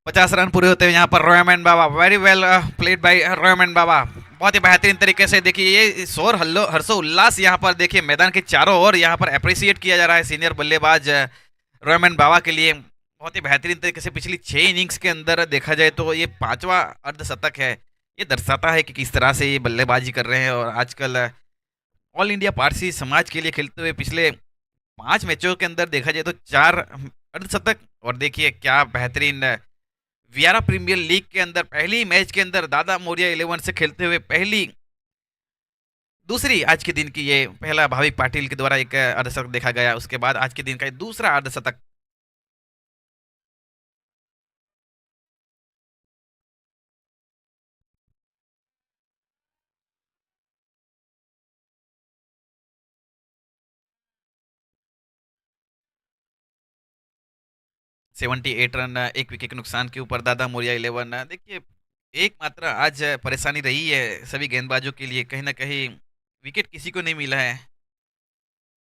50 रन पूरे होते हैं यहाँ पर रोयमन बाबा। वेरी वेल प्लेड बाय रोयमन बाबा, बहुत ही बेहतरीन तरीके से। देखिए ये शोर हल्लो हर्षो उल्लास यहाँ पर देखिए मैदान के चारों ओर यहाँ पर अप्रिसिएट किया जा रहा है सीनियर बल्लेबाज रोयमन बाबा के लिए। बहुत ही बेहतरीन तरीके से पिछली 6 इनिंग्स के अंदर देखा जाए तो ये 5वां अर्धशतक है। ये दर्शाता है कि किस तरह से ये बल्लेबाजी कर रहे हैं और आजकल ऑल इंडिया पारसी समाज के लिए खेलते हुए पिछले 5 मैचों के अंदर देखा जाए तो 4 अर्धशतक। और देखिए क्या बेहतरीन वियारा प्रीमियर लीग के अंदर पहली मैच के अंदर दादा मोरिया 11 से खेलते हुए पहली दूसरी आज के दिन की ये पहला भाविक पाटिल के द्वारा एक अर्धशतक देखा गया, उसके बाद आज के दिन का ये दूसरा अर्धशतक। सेवेंटी 8 रन, 1 विकेट के नुकसान के ऊपर दादा मोरिया 11। देखिए एक मात्र आज परेशानी रही है सभी गेंदबाजों के लिए, कहीं ना कहीं विकेट किसी को नहीं मिला है।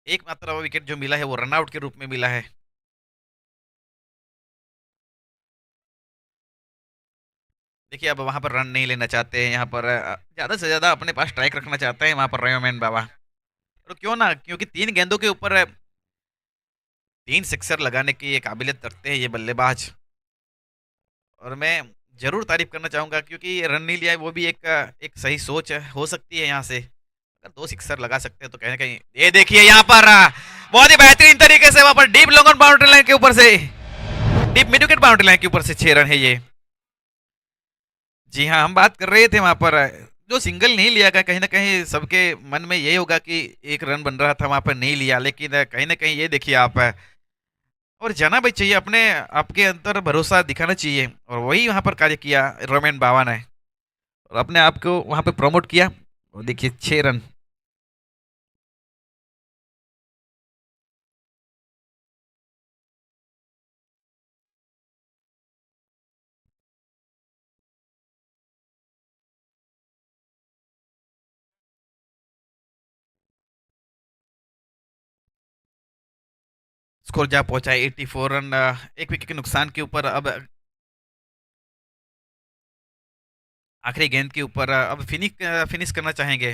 एक मात्र विकेट जो मिला है वो रनआउट के रूप में मिला है। देखिए अब वहां पर रन नहीं लेना चाहते हैं, यहाँ पर ज्यादा से ज्यादा अपने पास स्ट्राइक रखना चाहते हैं वहां पर रयोमैन बाबा। तो क्यों ना, क्योंकि 3 गेंदों के ऊपर 3 सिक्सर लगाने की ये काबिलियत रखते हैं ये बल्लेबाज। और मैं जरूर तारीफ करना चाहूंगा क्योंकि ये रन नहीं लिया है वो भी एक सही सोच हो सकती है यहाँ से। अगर 2 सिक्सर लगा सकते हैं तो कहीं ना कहीं ये देखिए यहाँ पर बहुत ही बेहतरीन तरीके से वहां पर deep long on boundary line के ऊपर से, deep mid wicket boundary line के ऊपर से 6 रन है ये। जी हाँ, हम बात कर रहे थे वहां पर जो सिंगल नहीं लिया गया, कहीं न कहीं सबके मन में यही होगा कि एक रन बन रहा था वहाँ पर नहीं लिया, लेकिन कहीं न कहीं ये देखिए आप और जाना भी चाहिए, अपने आपके अंदर भरोसा दिखाना चाहिए और वही वहाँ पर कार्य किया रोमेन बावा ने और अपने आप को वहाँ पे प्रमोट किया और देखिए 6 रन। स्कोर जा पहुँचा है 84 रन, 1 विकेट के नुकसान के ऊपर अब आखिरी गेंद के ऊपर अब फिनिश करना चाहेंगे।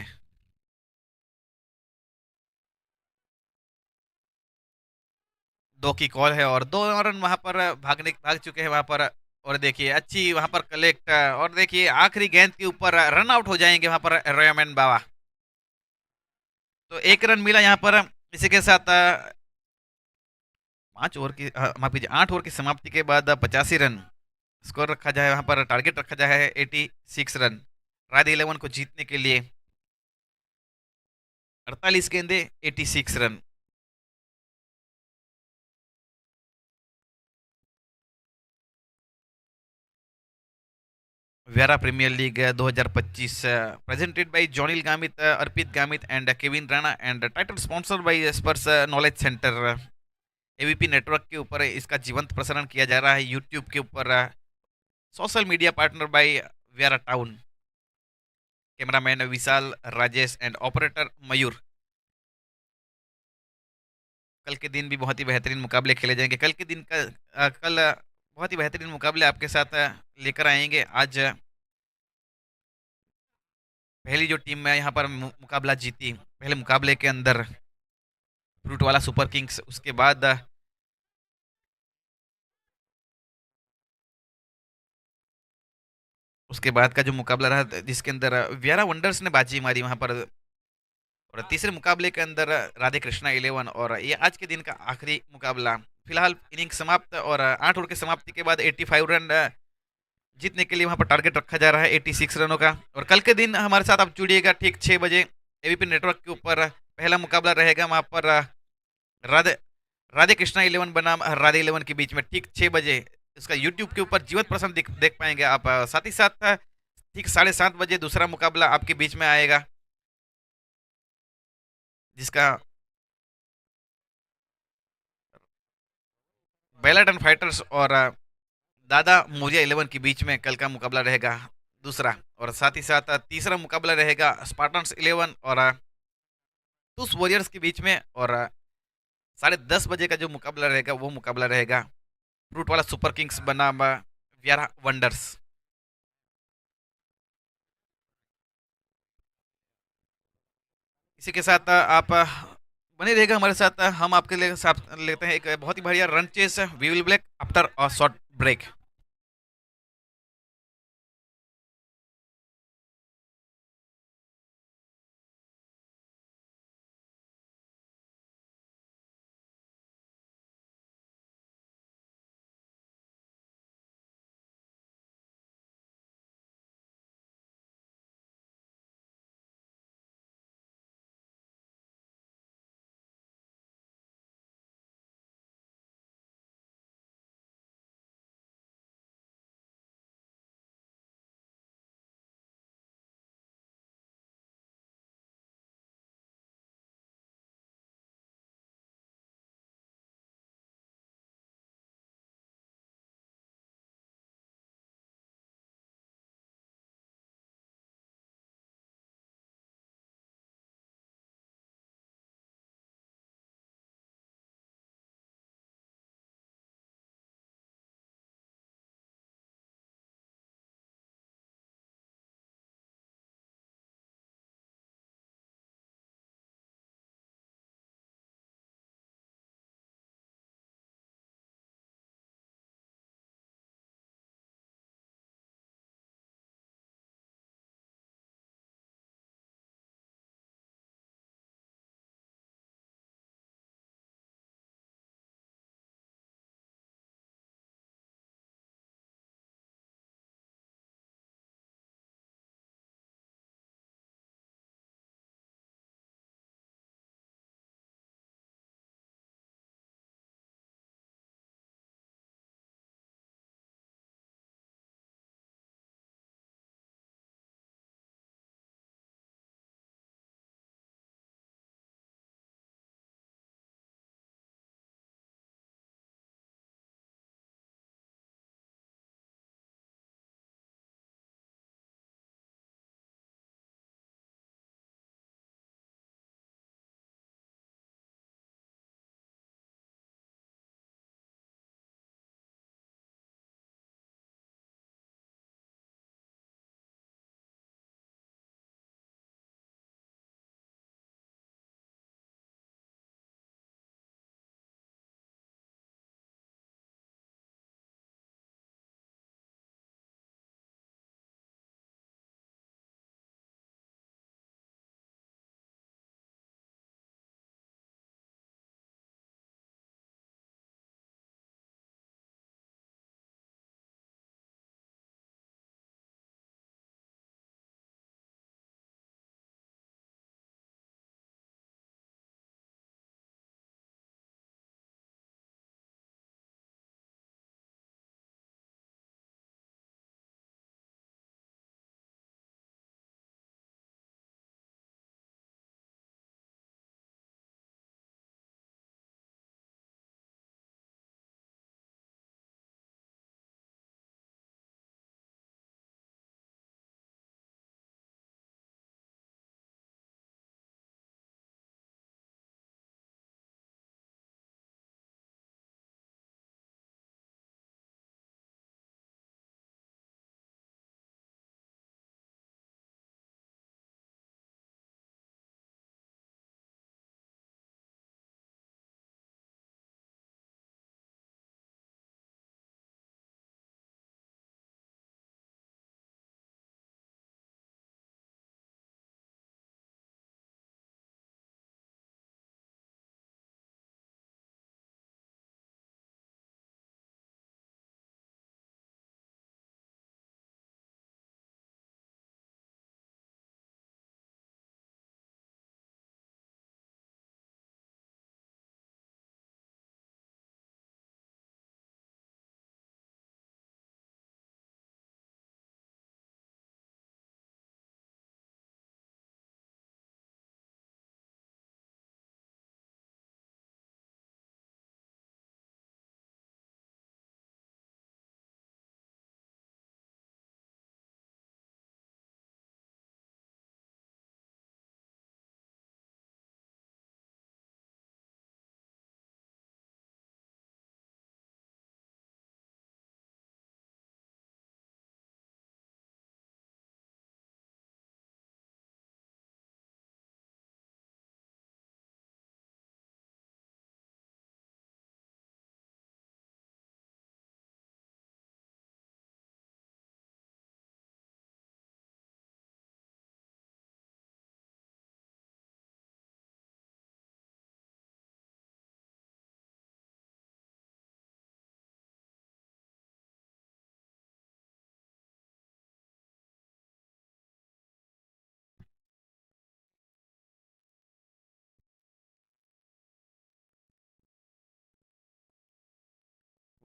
2 की कॉल है और 2 रन वहाँ पर भाग चुके हैं वहाँ पर और देखिए अच्छी वहाँ पर कलेक्ट और देखिए आखिरी गेंद के ऊपर रन आउट हो जाएँगे वहाँ पर रोयमन बावा। तो 1 रन मिला यहाँ पर, इसी के साथ 5 ओवर की माफ़ कीजिए 8 ओवर की समाप्ति के बाद 85 रन स्कोर रखा जाए, वहाँ पर टारगेट रखा जाए है 86 रन। रायद 11 को जीतने के लिए 48 गेंदे 86 run. Vyara premier league 2025 presented by Johnny Gamit, Arpit Gamit and Kevin Rana and title sponsored by Spurs Knowledge Centre. AVP network के ऊपर इसका जीवंत प्रसारण किया जा रहा है यूट्यूब के ऊपर। Social media partner by Vyara town. Cameraman Vishal Rajesh and operator Mayur. कल के दिन भी बहुत ही बेहतरीन मुकाबले खेले जाएंगे। कल के दिन का कल बहुत ही बेहतरीन मुकाबले आपके साथ लेकर आएंगे। आज पहली जो टीम में यहाँ पर मुकाबला जीती पहले मुकाबले के अंदर फ्रूट वाला सुपर किंग्स, उसके बाद का जो मुकाबला रहा जिसके अंदर वियारा वंडर्स ने बाजी मारी वहां पर और तीसरे मुकाबले के अंदर राधे कृष्णा 11 और ये आज के दिन का आखिरी मुकाबला। फिलहाल इनिंग समाप्त और 8 ओवर की समाप्ति के बाद 85 रन जीतने के लिए वहां पर टारगेट रखा जा रहा है 86 रनों का। और कल के दिन हमारे साथ आप जुड़िएगा ठीक 6 बजे एबीपी नेटवर्क के ऊपर। पहला मुकाबला रहेगा वहां पर राधे राधे कृष्णा 11 बनाम राधे 11 के बीच में ठीक 6 बजे। इसका यूट्यूब के ऊपर जीवंत प्रसारण देख पाएंगे आप। साथ ही साथ ठीक 7:30 बजे दूसरा मुकाबला आपके बीच में आएगा जिसका बेलाटन फाइटर्स और दादा मोरिया 11 के बीच में कल का मुकाबला रहेगा दूसरा। और साथ ही साथ तीसरा मुकाबला रहेगा स्पार्टन्स 11 और टूस वॉरियर्स के बीच में। और 10:30 बजे का जो मुकाबला रहेगा वो मुकाबला रहेगा फ्रूट वाला सुपर किंग्स बनाम व्यारा वंडर्स। इसी के साथ आप बने रहेगा हमारे साथ। हम आपके लिए साथ लेते हैं एक बहुत ही बढ़िया run chase. We will break after a short break.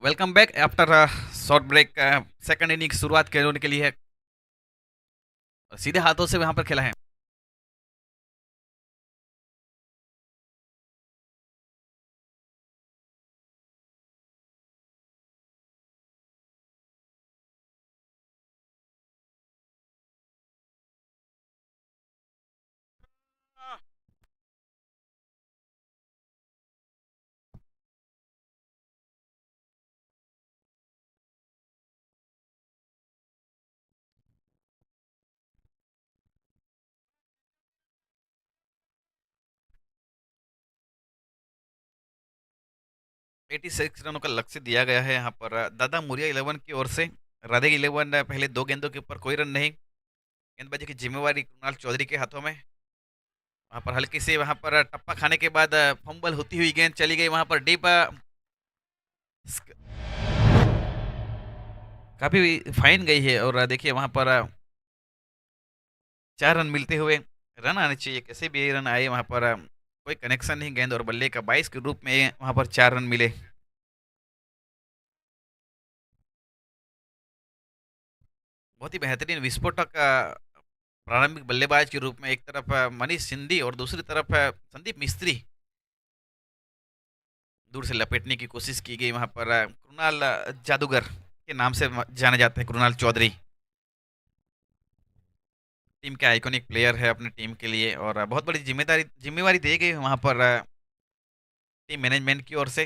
Welcome back after short break. Second inning शुरुआत करने के लिए है और सीधे हाथों से वहां पर खेला है। 86 रनों का लक्ष्य दिया गया है यहाँ पर दादा मुरिया 11 की ओर से। राधे 11 पहले दो गेंदों के ऊपर कोई रन नहीं। गेंदबाजी की जिम्मेवारी कृणाल चौधरी के हाथों में। वहां पर हल्की से वहां पर टप्पा खाने के बाद फंबल होती हुई गेंद चली गई वहां पर डीप। काफी फाइन गई है और देखिए वहां पर 4 रन मिलते हुए रन आने चाहिए, कैसे भी रन आए वहां पर कोई कनेक्शन नहीं गेंद और बल्ले का 22 के रूप में वहां पर 4 रन मिले। बहुत ही बेहतरीन विस्फोटक प्रारंभिक बल्लेबाज के रूप में एक तरफ मनीष सिंधी और दूसरी तरफ संदीप मिस्त्री दूर से लपेटने की कोशिश की गई वहां पर कृणाल जादूगर के नाम से जाने जाते हैं कृणाल चौधरी। टीम के आइकॉनिक प्लेयर है अपनी टीम के लिए और बहुत बड़ी जिम्मेवारी दी गई वहां पर टीम मैनेजमेंट की ओर से।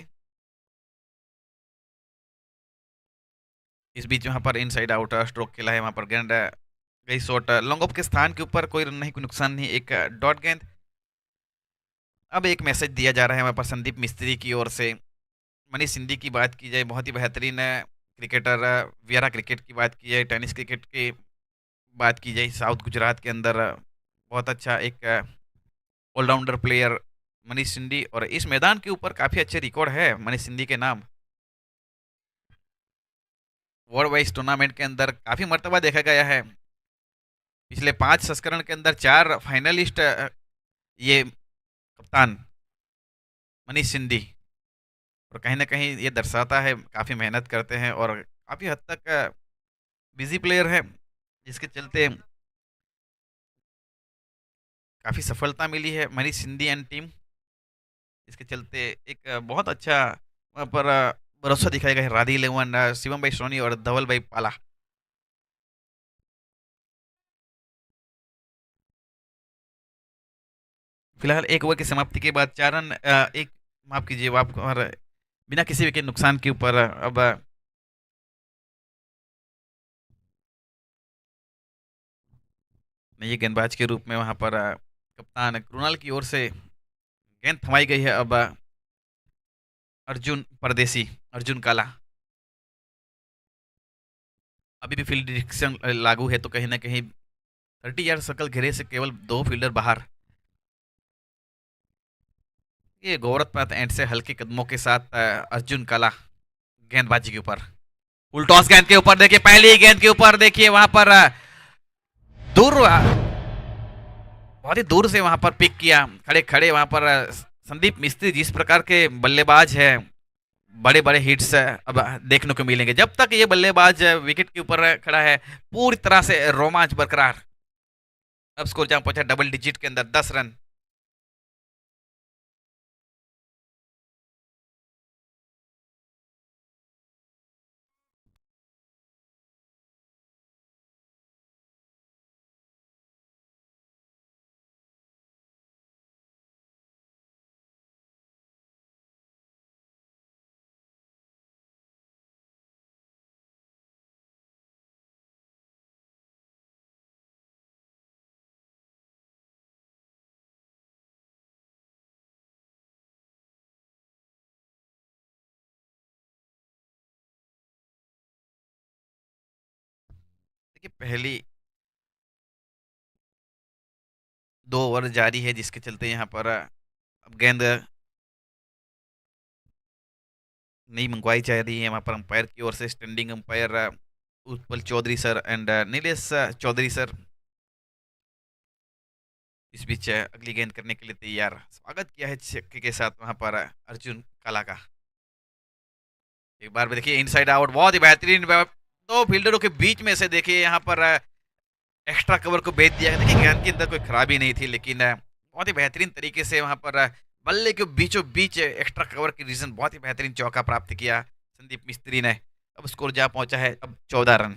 इस बीच वहां पर इनसाइड आउट स्ट्रोक खेला है वहां पर गेंद गई शॉट लॉन्ग ऑफ के स्थान के ऊपर, कोई रन नहीं कोई नुकसान नहीं, एक डॉट गेंद। अब एक मैसेज दिया जा रहा है वहां पर संदीप मिस्त्री की ओर से। मनीष सिंधी की बात की जाए बहुत ही बेहतरीन क्रिकेटर, वियरा क्रिकेट की बात की जाए, टेनिस क्रिकेट की बात की जाए, साउथ गुजरात के अंदर बहुत अच्छा एक ऑलराउंडर प्लेयर मनीष सिंधी और इस मैदान के ऊपर काफी अच्छे रिकॉर्ड है मनीष सिंधी के नाम। वर्ल्ड वाइज टूर्नामेंट के अंदर काफी मर्तबा देखा गया है। पिछले 5 संस्करण के अंदर 4 फाइनलिस्ट ये कप्तान मनीष सिंधी। और कहीं ना कहीं ये दर्शाता है काफी मेहनत करते हैं और काफी हद तक बिजी प्लेयर है, जिसके चलते काफी सफलता मिली है मनीष सिंधी एंड टीम। इसके चलते एक बहुत अच्छा वहाँ पर भरोसा दिखाया गया है राधी 11, शिवम भाई सोनी और धवल भाई पाला। फिलहाल एक ओवर की समाप्ति के बाद 4 रन, एक माफ कीजिए आप, और बिना किसी विकेट नुकसान के ऊपर अब नए गेंदबाज के रूप में वहां पर कप्तान कृणाल की ओर से गेंद थमाई गई है। अब अर्जुन परदेसी, अर्जुन काला। अभी भी फील्ड डिरेक्शन लागू है तो कहीं ना कहीं 30 यार्ड सर्कल घेरे से केवल 2 फील्डर बाहर। ये गौरव पात एंड से हल्के कदमों के साथ अर्जुन काला गेंदबाजी के ऊपर। फुल टॉस गेंद के ऊपर देखिए, पहली गेंद के ऊपर देखिए वहां पर दूर बहुत ही दूर से वहां पर पिक किया, खड़े खड़े वहां पर संदीप मिस्त्री जिस प्रकार के बल्लेबाज है, बड़े बड़े हिट्स अब देखने को मिलेंगे जब तक ये बल्लेबाज विकेट के ऊपर खड़ा है। पूरी तरह से रोमांच बरकरार। अब स्कोर जहां पहुंचा डबल डिजिट के अंदर 10 रन। देखिए पहली 2 ओवर जारी है जिसके चलते यहाँ पर अब गेंद नहीं मंगवाई जा रही है वहां पर अंपायर की ओर से। Standing umpire Utpal Chaudhary sir and Nilesh Chaudhary sir इस बीच अगली गेंद करने के लिए तैयार। स्वागत किया है छक्के के साथ वहां पर अर्जुन काला का। एक बार देखिए इनसाइड आउट, बहुत ही बेहतरीन दो फील्डरों के बीच में से देखिए यहाँ पर एक्स्ट्रा कवर को भेज दिया। देखिए गेंद के अंदर कोई खराबी नहीं थी, लेकिन बहुत ही बेहतरीन तरीके से वहाँ पर बल्ले के बीचों बीच एक्स्ट्रा कवर की रीजन बहुत ही बेहतरीन चौका प्राप्त किया संदीप मिस्त्री ने। अब स्कोर जा पहुंचा है अब 14 रन।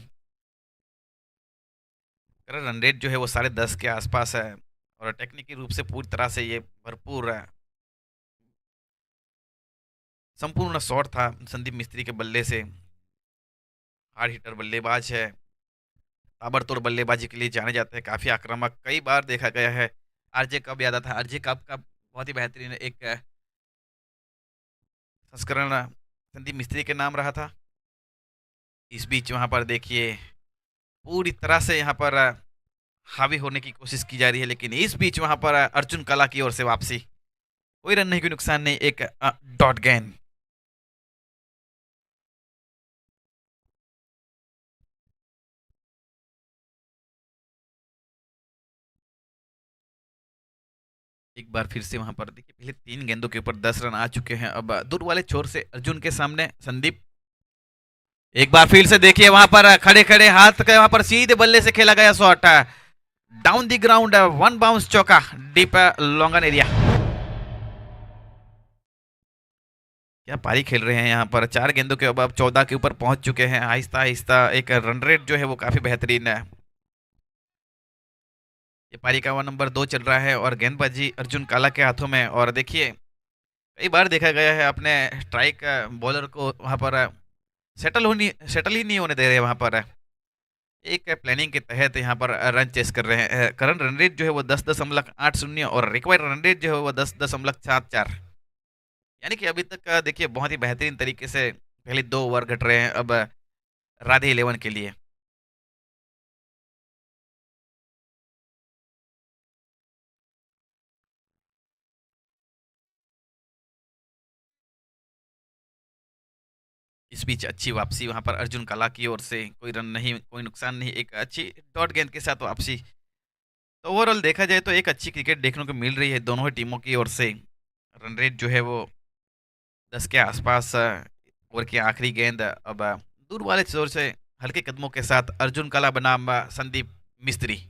रन रेट जो है वो 10.5 के आसपास है, और टेक्निकल रूप से पूरी तरह से ये भरपूर संपूर्ण शॉट था संदीप मिस्त्री के बल्ले से। हार्ड हिटर बल्लेबाज है, ताबड़तोड़ बल्लेबाजी के लिए जाने जाते हैं, काफी आक्रामक कई बार देखा गया है। आरजे कप याद आता है, आरजे कप का बहुत ही बेहतरीन एक संस्करण संदीप मिस्त्री के नाम रहा था। इस बीच वहां पर देखिए पूरी तरह से यहाँ पर हावी होने की कोशिश की जा रही है, लेकिन इस बीच वहां पर अर्जुन कला की ओर से वापसी, कोई रन नहीं, कोई नुकसान नहीं, एक डॉट गेंद। एक बार फिर से वहां पर देखिए पहले 3 गेंदों के ऊपर 10 रन आ चुके हैं। अब दूर वाले छोर से अर्जुन के सामने संदीप, एक बार फिर से देखिए वहां पर खड़े खड़े हाथ के वहां पर सीधे बल्ले से खेला गया shot, down the ground, one bounce चौका, डीप लॉन्गन एरिया। क्या पारी खेल रहे हैं यहाँ पर, 4 गेंदों के अब 14 के ऊपर पहुंच चुके हैं। आहिस्ता आहिस्ता एक रन रेट जो है वो काफी बेहतरीन है। ये पारी का 1 नंबर 2 चल रहा है और गेंदबाजी अर्जुन काला के हाथों में। और देखिए कई बार देखा गया है अपने स्ट्राइक बॉलर को वहां पर सेटल ही नहीं होने दे रहे वहां पर। एक प्लानिंग के तहत यहाँ पर रन चेस कर रहे हैं। करंट रन रेट जो है वो 10.80 और रिक्वायर्ड रन रेट जो है वो 10.74, यानी कि अभी तक देखिए बहुत ही बेहतरीन तरीके से पहले 2 ओवर घट रहे हैं अब राधे 11 के लिए। इस बीच अच्छी वापसी वहां पर अर्जुन कला की ओर से, कोई रन नहीं, कोई नुकसान नहीं, एक अच्छी डॉट गेंद के साथ वापसी। तो ओवरऑल देखा जाए तो एक अच्छी क्रिकेट देखने को मिल रही है दोनों ही टीमों की ओर से। रन रेट जो है वो 10 के आसपास, ओवर की आखिरी गेंद अब दूर वाले छोर से हल्के कदमों के साथ अर्जुन कला बनाम संदीप मिस्त्री।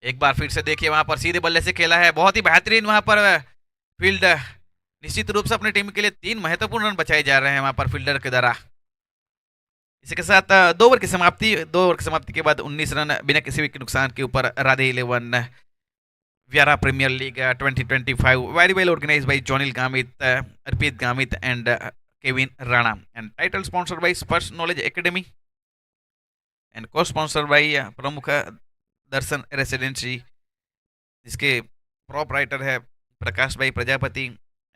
एक बार फिर से देखिए वहां पर सीधे बल्ले से खेला है, बहुत ही बेहतरीन वहां पर फील्ड। निश्चित रूप से अपनी टीम के लिए 3 महत्वपूर्ण रन बचाए जा रहे हैं वहां पर फील्डर के द्वारा। इसी के साथ 2 ओवर की समाप्ति के बाद 19 रन बिना किसी भी नुकसान के ऊपर Radhe 11 Viara Premier League 2025, very well organized by Jonil Gamit, Arpit Gamit, and Kevin Rana, and title sponsored by Spurs Knowledge Academy, and co-sponsored by Pramukh Darshan residency, जिसके प्रॉप राइटर है Prakash bhai Prajapati,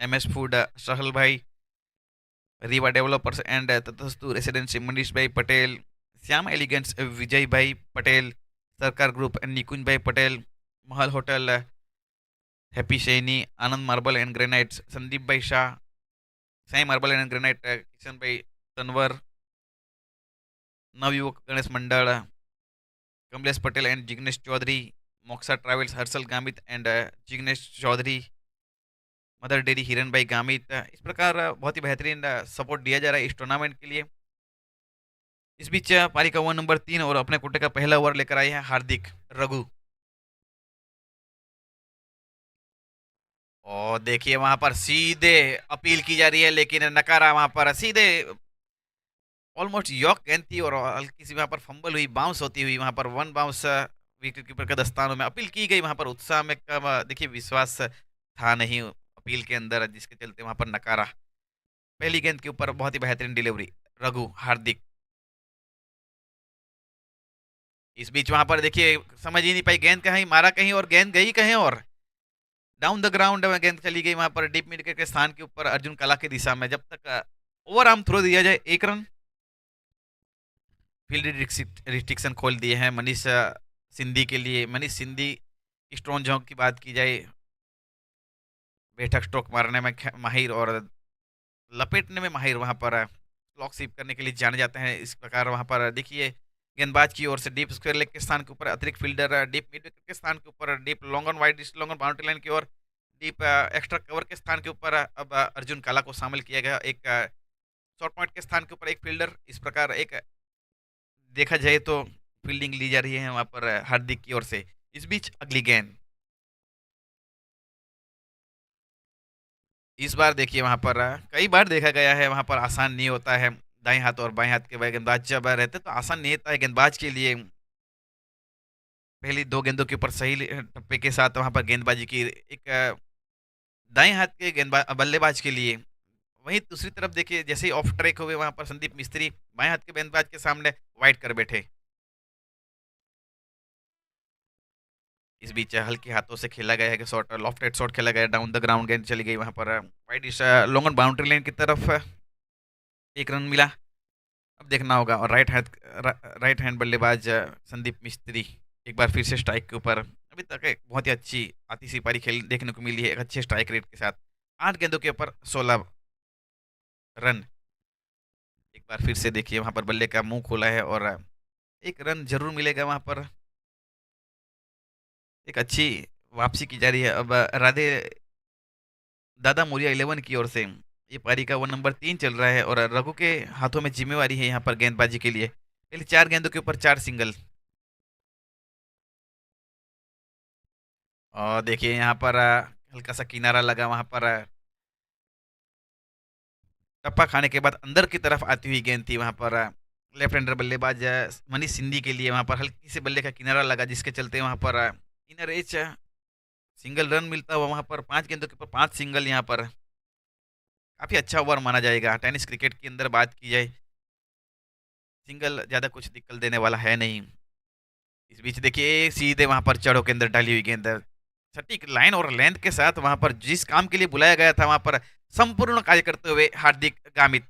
MS food Sahal bhai, Riva developers and Tathastu residency Manish bhai Patel, Shyam elegants विजय भाई पटेल, सरकार group Nikunj bhai Patel, Mahal hotel Happy Saini, Anand marble and granites Sandeep bhai Shah, Sai marble and granite Kishan bhai Tanwar, Navyuvak Ganesh Mandal Kamlesh Patel and Jignesh Chaudhary, Moksha travels Harshal Gamit and Jignesh Chaudhary, Mother Dairy Hiren bhai Gamit. इस प्रकार बहुत ही बेहतरीन support दिया जा रहा है इस टूर्नामेंट के लिए। इस बीच पारी का 1 नंबर 3 और अपने कोटे का पहला ओवर लेकर आए हैं हार्दिक रघु। और देखिए वहां पर सीधे अपील की जा रही है, लेकिन नकारा वहां पर सीधे ऑलमोस्ट यॉक गेंद थी और हल्की सी वहां पर फंबल हुई, बाउंस होती हुई वहां पर वन बाउंस विकेट कीपर के दस्तानों में अपील की गई। वहां पर उत्साह में कम देखिए विश्वास था नहीं अपील के अंदर, जिसके चलते वहां पर नकारा। पहली गेंद के ऊपर बहुत ही बेहतरीन डिलीवरी रघु हार्दिक। इस बीच वहां पर देखिए समझ ही नहीं पाई गेंद कहीं मारा कहीं और गेंद गई कहीं और, डाउन द ग्राउंड में गेंद चली गई वहां पर डीप मिड के स्थान के ऊपर अर्जुन कला की दिशा में। जब तक ओवर आर्म थ्रो दिया जाए 1 रन। फील्ड रिस्ट्रिक्शन खोल दिए हैं मनीष सिंधी के लिए। मनीष सिंधी स्ट्रॉन्ग जोंक की बात की जाए, बैठक स्ट्रोक मारने में माहिर और लपेटने में माहिर, वहां पर क्लॉक स्वीप करने के लिए जाने जाते हैं। इस प्रकार वहां पर देखिए गेंदबाज की ओर से डीप स्क्वायर लेग के स्थान के ऊपर अतिरिक्त फील्डर, डीप मिड विकेट के स्थान के ऊपर, deep long on wide long on boundary line की ओर, डीप एक्स्ट्रा कवर के स्थान के ऊपर अब अर्जुन काला को शामिल किया गया। एक शॉर्ट पॉइंट के स्थान के ऊपर एक फील्डर, इस प्रकार एक देखा जाए तो फील्डिंग ली जा रही है वहाँ पर हार्दिक की ओर से। इस बीच अगली गेंद, इस बार देखिए वहाँ पर कई बार देखा गया है वहाँ पर आसान नहीं होता है। दाएँ हाथ और बाएँ हाथ के गेंदबाज जब रहते हैं तो आसान नहीं होता है गेंदबाज के लिए। पहली 2 गेंदों के ऊपर सही टप्पे के साथ वहाँ पर गेंदबाजी की एक दाएँ हाथ के बल्लेबाज के लिए। वहीं दूसरी तरफ देखिए जैसे ही ऑफ ट्रैक हुए वहाँ पर संदीप मिस्त्री बाएँ हाथ के गेंदबाज के सामने वाइड कर बैठे। इस बीच हल्के हाथों से खेला गया है कि शॉट लॉफ्टेड शॉट खेला गया, डाउन द ग्राउंड गेंद चली गई वहाँ पर वाइड इस लॉन्ग ऑन बाउंड्री लाइन की तरफ 1 रन मिला। अब देखना होगा और राइट हैंड बल्लेबाज संदीप मिस्त्री एक बार फिर से स्ट्राइक के ऊपर। अभी तक एक बहुत ही अच्छी आतिशी पारी खेल देखने को मिली है एक अच्छे स्ट्राइक रेट के साथ। 8 गेंदों के ऊपर 16 रन। एक बार फिर से देखिए वहाँ पर बल्ले का मुंह खोला है और 1 रन ज़रूर मिलेगा वहाँ पर। एक अच्छी वापसी की जा रही है अब राधे दादा मोरिया 11 की ओर से। ये पारी का 1 नंबर 3 चल रहा है और रघु के हाथों में ज़िम्मेवारी है यहाँ पर गेंदबाजी के लिए। पहले 4 गेंदों के ऊपर 4 सिंगल। और देखिए यहाँ पर हल्का सा किनारा लगा वहाँ पर टप्पा खाने के बाद अंदर की तरफ आती हुई गेंद थी वहाँ पर लेफ्ट हैंडर बल्लेबाज मनीष सिंधी के लिए वहाँ पर हल्की से बल्ले का किनारा लगा जिसके चलते वहाँ पर इनर एज सिंगल रन मिलता हुआ वहाँ पर 5 गेंदों के ऊपर 5 सिंगल यहाँ पर काफ़ी अच्छा ओवर माना जाएगा। टेनिस क्रिकेट के अंदर बात की जाए सिंगल ज़्यादा कुछ दिक्कत देने वाला है नहीं। इस बीच देखिए सीधे वहाँ पर चढ़ों के अंदर डाली हुई गेंद सटीक लाइन और लेंथ के साथ वहाँ पर जिस काम के लिए बुलाया गया था वहाँ पर संपूर्ण कार्य करते हुए हार्दिक गामित।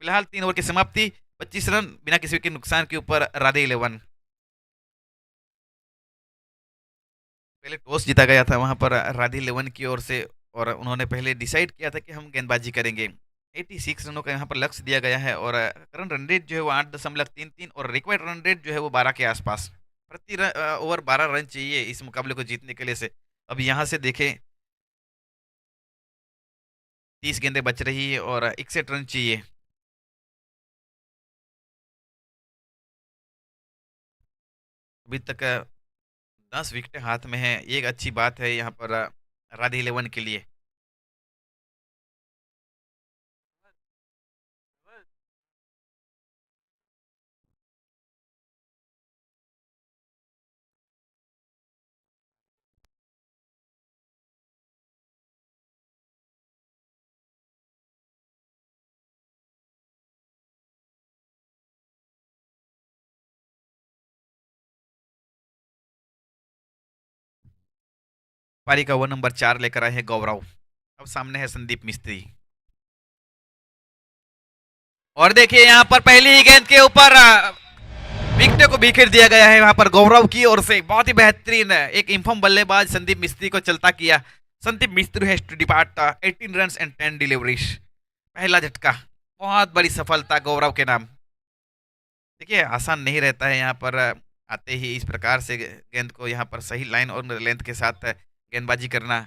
फिलहाल 3 ओवर की समाप्ति, 25 रन बिना किसी के नुकसान के ऊपर राधे 11। पहले टॉस जीता गया था वहाँ पर राधे 11 की ओर से और उन्होंने पहले डिसाइड किया था कि हम गेंदबाजी करेंगे। 86 रनों का यहाँ पर लक्ष्य दिया गया है और करंट रन रेट जो है वो 8.33 और रिक्वायर्ड रन रेट जो है वो 12 के आसपास। प्रति ओवर 12 रन चाहिए इस मुकाबले को जीतने के लिए से। अब यहाँ से देखें 30 गेंदें बच रही है और 61 रन चाहिए। अभी तक 10 विकेटें हाथ में है, ये एक अच्छी बात है यहाँ पर राधे 11 के लिए। पारी का 1 नंबर 4 लेकर आए हैं गौरव। अब सामने है संदीप मिस्त्री और देखिए यहाँ पर पहली ही गेंद के ऊपर विकेट को बिखेर दिया गया है वहां पर गौरव की ओर से। बहुत ही बेहतरीन एक इन्फॉर्म बल्लेबाज संदीप मिस्त्री को चलता किया। Sandeep Mistry has to depart 18 runs and 10 deliveries. पहला झटका, बहुत बड़ी सफलता गौरव के नाम। देखिए आसान नहीं रहता है यहाँ पर आते ही इस प्रकार से गेंद को यहाँ पर सही लाइन और लेंथ के साथ गेंदबाजी करना।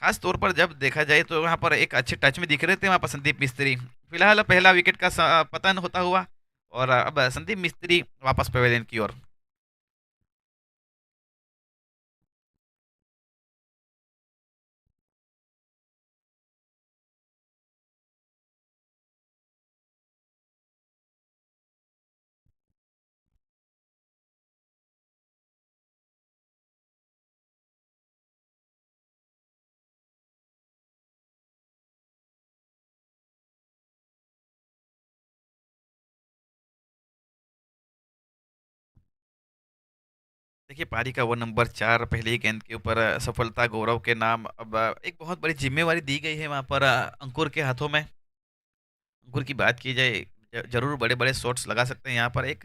खास तौर पर जब देखा जाए तो वहाँ पर एक अच्छे टच में दिख रहे थे वहाँ पर संदीप मिस्त्री। फिलहाल पहला विकेट का पतन होता हुआ और अब संदीप मिस्त्री वापस पवेलियन की ओर। देखिए पारी का वो नंबर 4 पहली गेंद के ऊपर सफलता गौरव के नाम। अब एक बहुत बड़ी जिम्मेवारी दी गई है वहाँ पर अंकुर के हाथों में। अंकुर की बात की जाए ज़रूर बड़े-बड़े शॉट्स लगा सकते हैं यहाँ पर। एक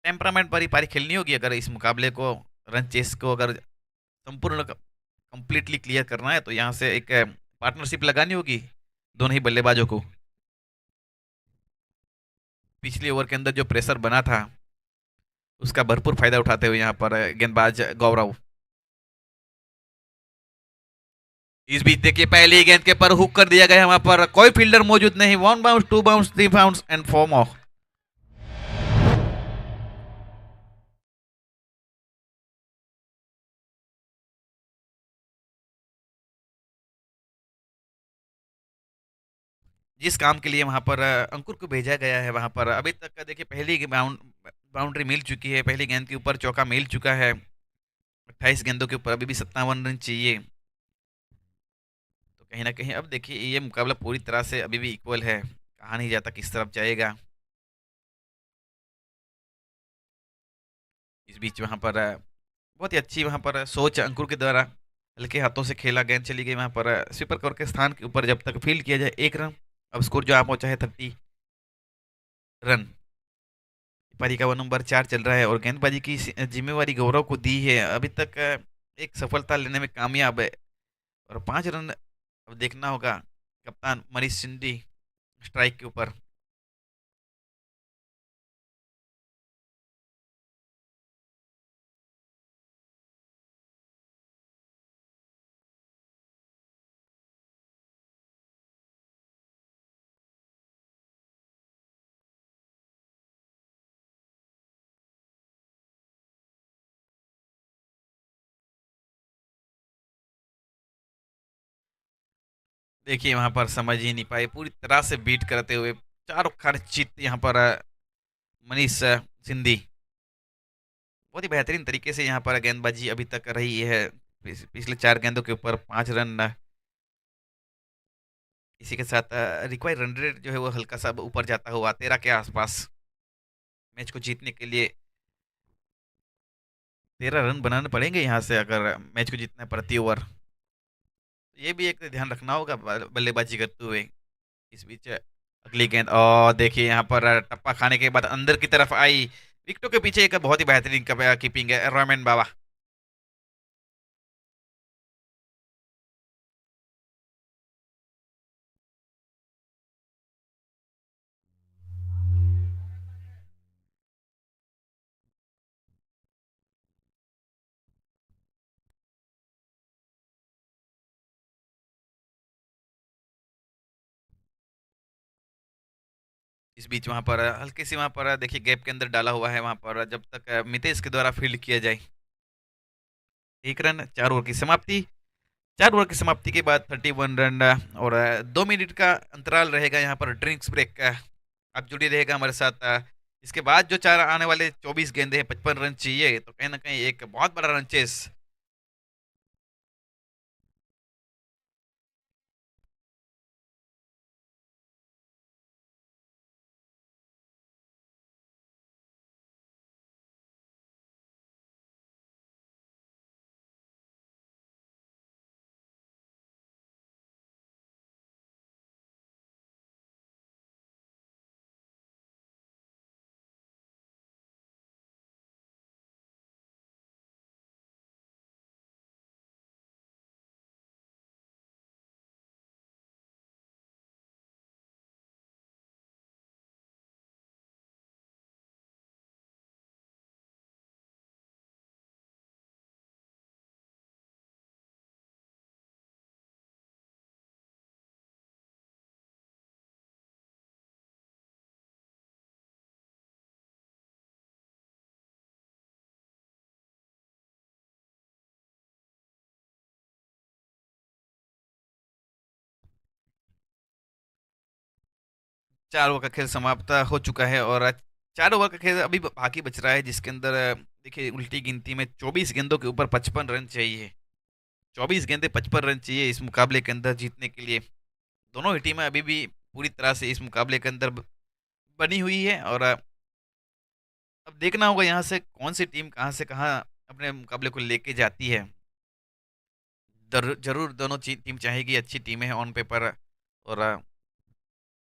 टेम्परामेंट भरी पारी खेलनी होगी अगर इस मुकाबले को रन चेस को अगर संपूर्ण कंप्लीटली क्लियर करना है तो यहाँ से एक पार्टनरशिप लगानी होगी दोनों ही बल्लेबाजों को। पिछले ओवर के अंदर जो प्रेशर बना था उसका भरपूर फायदा उठाते हुए यहाँ पर गेंदबाज गौरव। इस बीच देखिए पहली गेंद के पर हुक कर दिया गया, वहां पर कोई फील्डर मौजूद नहीं। 1 bounce, 2 bounce, 3 bounce and 4 more। जिस काम के लिए वहां पर अंकुर को भेजा गया है, वहां पर अभी तक का देखिए पहली बाउंड्री मिल चुकी है, पहली गेंद के ऊपर चौका मिल चुका है। 28 गेंदों के ऊपर अभी भी 57 रन चाहिए। तो कहीं ना कहीं अब देखिए ये मुकाबला पूरी तरह से अभी भी इक्वल है, कहा नहीं जाता किस तरफ जाएगा। इस बीच वहां पर बहुत ही अच्छी वहां पर सोच अंकुर के द्वारा हल्के हाथों से खेला, गेंद चली गई वहां पर स्वीपर कवर के स्थान के ऊपर, जब तक फील्ड किया जाए 1 रन। अब स्कोर जो आ पहुंचा है 30 रन। पारी का 1 नंबर 4 चल रहा है और गेंदबाजी की जिम्मेवारी गौरव को दी है। अभी तक एक सफलता लेने में कामयाब है और 5 रन अब देखना होगा कप्तान मनीष सिंधी स्ट्राइक के ऊपर। देखिए वहां पर समझ ही नहीं पाए, पूरी तरह से बीट करते हुए चारों खाने जीत यहाँ पर मनीष सिंधी बहुत ही बेहतरीन तरीके से यहाँ पर गेंदबाजी अभी तक रही है। पिछले 4 गेंदों के ऊपर 5 रन। इसी के साथ रिक्वायर्ड रन रेट जो है वो हल्का सा ऊपर जाता हुआ 13 के आसपास। मैच को जीतने के लिए 13 रन बनाने पड़ेंगे यहाँ से अगर मैच को जीतना है प्रति ओवर। ये भी एक ध्यान रखना होगा बल्लेबाजी करते हुए। इस बीच अगली गेंद और देखिए यहाँ पर टप्पा खाने के बाद अंदर की तरफ आई। विकेटों के पीछे एक बहुत ही बेहतरीन कीपिंग है रोमन बाबा। इस बीच वहां पर हल्की सी वहां पर देखिए गैप के अंदर डाला हुआ है, वहां पर जब तक मितेश के द्वारा फील्ड किया जाए। 1 रन, 4 ओवर की समाप्ति। 4 ओवर की समाप्ति के बाद 31 रन और 2 मिनट का अंतराल रहेगा यहाँ पर ड्रिंक्स ब्रेक का। आप जुड़े रहेगा हमारे साथ। इसके बाद जो चार आने वाले 24 गेंदे हैं, 55 रन चाहिए, तो कहीं ना कहीं एक बहुत बड़ा रन चेस। चार ओवर का खेल समाप्त हो चुका है और 4 ओवर का खेल अभी बाकी बच रहा है, जिसके अंदर देखिए उल्टी गिनती में 24 गेंदों के ऊपर 55 रन चाहिए। 24 गेंदे 55 रन चाहिए इस मुकाबले के अंदर जीतने के लिए। दोनों ही टीमें अभी भी पूरी तरह से इस मुकाबले के अंदर बनी हुई है और अब देखना होगा यहाँ से कौन सी टीम कहाँ से कहाँ अपने मुकाबले को लेके जाती है। जरूर दोनों टीम चाहेगी, अच्छी टीमें हैं ऑन पेपर और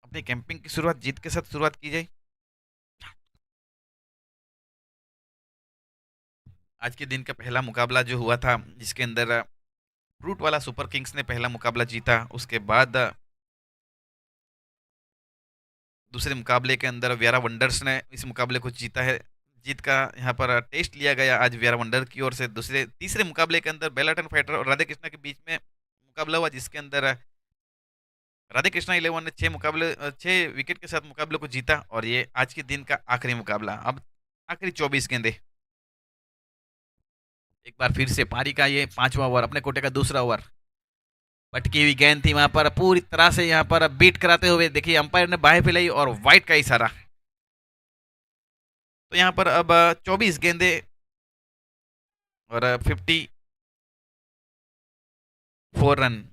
अपनी कैंपिंग की शुरुआत जीत के साथ शुरुआत की जाए। आज के दिन का पहला मुकाबला जो हुआ था, जिसके अंदर फ्रूट वाला सुपर किंग्स ने पहला मुकाबला जीता, उसके बाद दूसरे मुकाबले के अंदर वियारा वंडर्स ने इस मुकाबले को जीता है। जीत का यहाँ पर टेस्ट लिया गया आज वियारा वंडर की ओर से। दूसरे तीसरे मुकाबले के अंदर बेलाटन फाइटर और राधे कृष्णा के बीच में मुकाबला हुआ जिसके अंदर राधे कृष्णा 11 ने 6 विकेट के साथ मुकाबले को जीता, और ये आज के दिन का आखिरी मुकाबला। अब आखिरी 24 गेंदे, एक बार फिर से पारी का ये 5वां ओवर, अपने कोटे का दूसरा ओवर। पटकी हुई गेंद थी वहां पर, पूरी तरह से यहाँ पर बीट कराते हुए देखिए अंपायर ने बाहें फैलाई और वाइट का इशारा। तो यहाँ पर अब 24 गेंदे और 54 रन।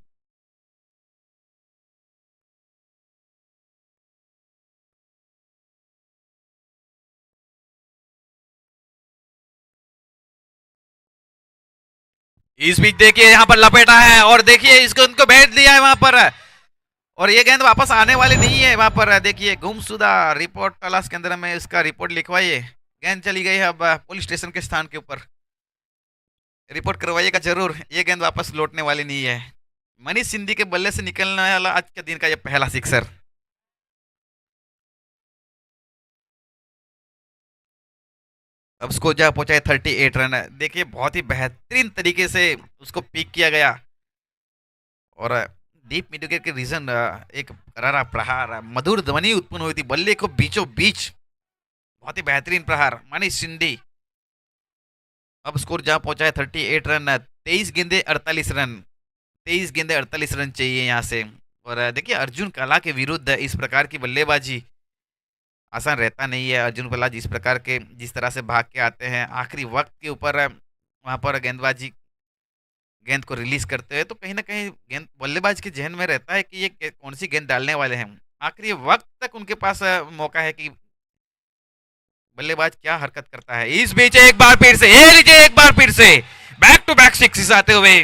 इस बीच देखिए यहाँ पर लपेटा है और देखिए इसको उनको भेज दिया है वहां पर, और ये गेंद वापस आने वाली नहीं है। वहां पर देखिए गुमशुदा रिपोर्ट तलाश केंद्र में इसका रिपोर्ट लिखवाइए। गेंद चली गई है अब पुलिस स्टेशन के स्थान के ऊपर, रिपोर्ट करवाइएगा जरूर। ये गेंद वापस लौटने वाली नहीं है। मनीष सिंधी के बल्ले से निकलने वाला आज के दिन का ये पहला सिक्सर। अब उसको जहाँ पहुंचा है 38 रन। देखिए बहुत ही बेहतरीन तरीके से उसको पिक किया गया, और डीप मिड विकेट के रीजन एक करारा प्रहार, मधुर ध्वनि उत्पन्न हुई थी बल्ले को बीचों बीच। बहुत ही बेहतरीन प्रहार मनीष सिंधी। अब स्कोर जहां पहुंचा है 38 रन। 23 गेंदे 48 रन, 23 गेंदे 48 रन चाहिए यहाँ से। और देखिए अर्जुन कला के विरुद्ध इस प्रकार की बल्लेबाजी आसान रहता नहीं है। अर्जुन कला जिस प्रकार के जिस तरह से भाग के आते हैं आखिरी वक्त के ऊपर, वहां पर गेंदबाजी गेंद को रिलीज करते हुए, तो कहीं ना कहीं गेंद बल्लेबाज के जहन में रहता है कि ये कौन सी गेंद डालने वाले हैं। आखिरी वक्त तक उनके पास मौका है कि बल्लेबाज क्या हरकत करता है। इस बीच एक बार फिर से, ये लीजिए एक बार फिर से बैक टू बैक सिक्सेस आते हुए।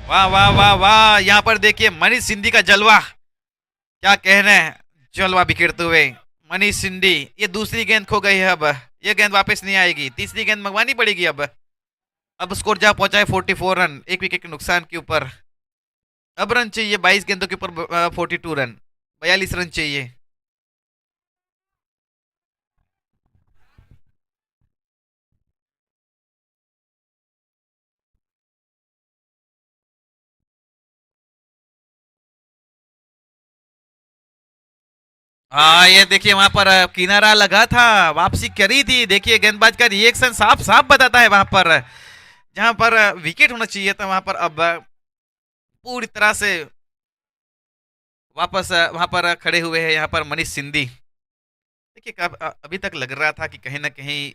वाह वाह वाह वाह, यहाँ पर देखिए मनीष सिंधी का जलवा, क्या कहना है, जलवा बिखेरते हुए मनीष सिंधी। ये दूसरी गेंद खो गई है, अब ये गेंद वापस नहीं आएगी, तीसरी गेंद मंगवानी पड़ेगी। अब स्कोर जहां पहुंचा है 44 रन, एक विकेट के नुकसान के ऊपर। अब रन चाहिए 22 गेंदों के ऊपर 42 रन, 42 रन चाहिए। हाँ ये देखिए वहां पर किनारा लगा था, वापसी करी थी। देखिए गेंदबाज का रिएक्शन साफ साफ बताता है, वहां पर जहां पर विकेट होना चाहिए था वहां पर अब पूरी तरह से वापस वहां पर खड़े हुए हैं यहाँ पर मनीष सिंधी। देखिए अभी तक लग रहा था कि कहीं ना कहीं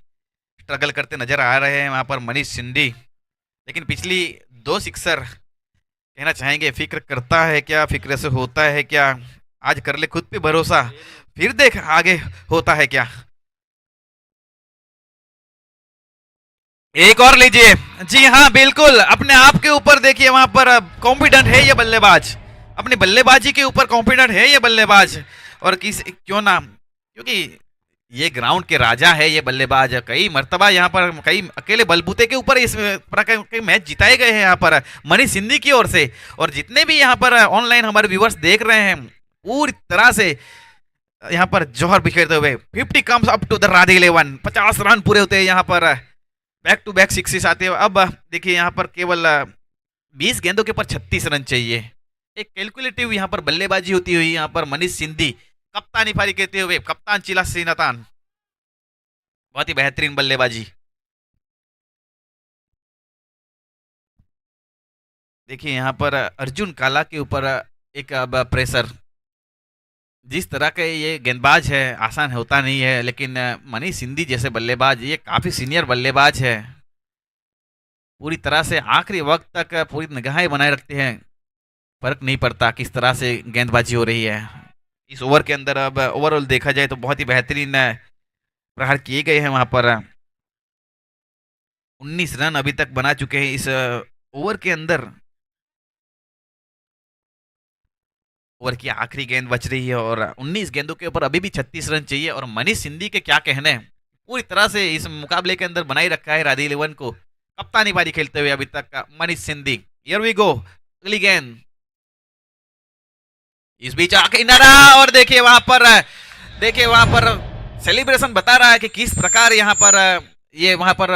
स्ट्रगल करते नजर आ रहे हैं वहां पर मनीष सिंधी, लेकिन पिछली 2 सिक्सर कहना चाहेंगे फिक्र करता है क्या, फिक्र से होता है क्या। आज कर ले खुद पे भरोसा, फिर देख आगे होता है क्या। एक और लीजिए। जी हाँ बिल्कुल, अपने आप के ऊपर देखिए वहां पर कॉन्फिडेंट है ये बल्लेबाज, अपनी बल्लेबाजी के ऊपर कॉन्फिडेंट है ये बल्लेबाज। और किस क्यों ना, क्योंकि ये ग्राउंड के राजा है ये बल्लेबाज। कई मर्तबा यहाँ पर कई अकेले बलबूते के ऊपर इस प्रकार के मैच जिताए गए हैं यहाँ पर मनीष सिंधी की ओर से। और जितने भी यहाँ पर ऑनलाइन हमारे व्यूवर्स देख रहे हैं पूरी तरह से यहाँ पर जौहर बिखेरते हुए 50 comes up to the Radhe 11, 50 run पूरे होते हैं यहाँ पर, बैक टू बैक सिक्सेस आते हैं। अब देखिए यहाँ पर केवल 20 गेंदों के ऊपर 36 रन चाहिए। एक कैलकुलेटिव यहाँ पर बल्लेबाजी होती हुई यहाँ पर मनीष सिंधी कप्तानी पारी कहते हुए, कप्तान चिला सीनातान, बहुत ही बेहतरीन बल्लेबाजी। देखिए यहाँ पर अर्जुन काला के ऊपर एक अब प्रेशर, जिस तरह का ये गेंदबाज है आसान होता नहीं है, लेकिन मनीष सिंधी जैसे बल्लेबाज, ये काफी सीनियर बल्लेबाज है, पूरी तरह से आखिरी वक्त तक पूरी निगाहें बनाए रखते हैं। फर्क नहीं पड़ता किस तरह से गेंदबाजी हो रही है। इस ओवर के अंदर अब ओवरऑल देखा जाए तो बहुत ही बेहतरीन प्रहार किए गए हैं वहां पर। 19 रन अभी तक बना चुके हैं इस ओवर के अंदर। ओवर की आखिरी गेंद बच रही है और 19 गेंदों के ऊपर अभी भी 36 रन चाहिए। और मनीष सिंधी के क्या कहने हैं, पूरी तरह से इस मुकाबले के अंदर बनाई रखा है राधे 11 को, कप्तानी पारी खेलते हुए अभी तक का Manish Sindhi. Here we go, अगली गेंद, इस बीच आके किनारा, और देखिए वहां पर सेलिब्रेशन बता रहा है कि किस प्रकार यहाँ पर ये वहां पर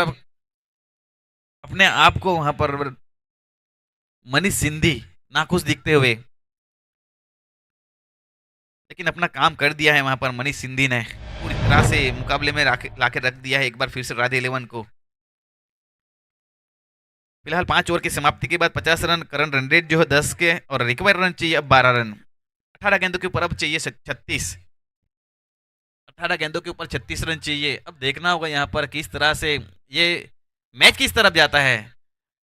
अपने आप को वहां पर मनीष सिंधी नाखुश दिखते हुए, लेकिन अपना काम कर दिया है वहां पर मनीष सिंधी ने। पूरी तरह से मुकाबले में लाके रख दिया है एक बार फिर से राधे 11 को। फिलहाल 5 ओवर की समाप्ति के बाद 50 रन, करंट रन रेट जो है 10 के, और रिकवर रन चाहिए अब 12 रन। 18 गेंदों के ऊपर अब चाहिए 36। 18 गेंदों के ऊपर 36 रन चाहिए। अब देखना होगा यहाँ पर किस तरह से ये मैच किस तरफ जाता है।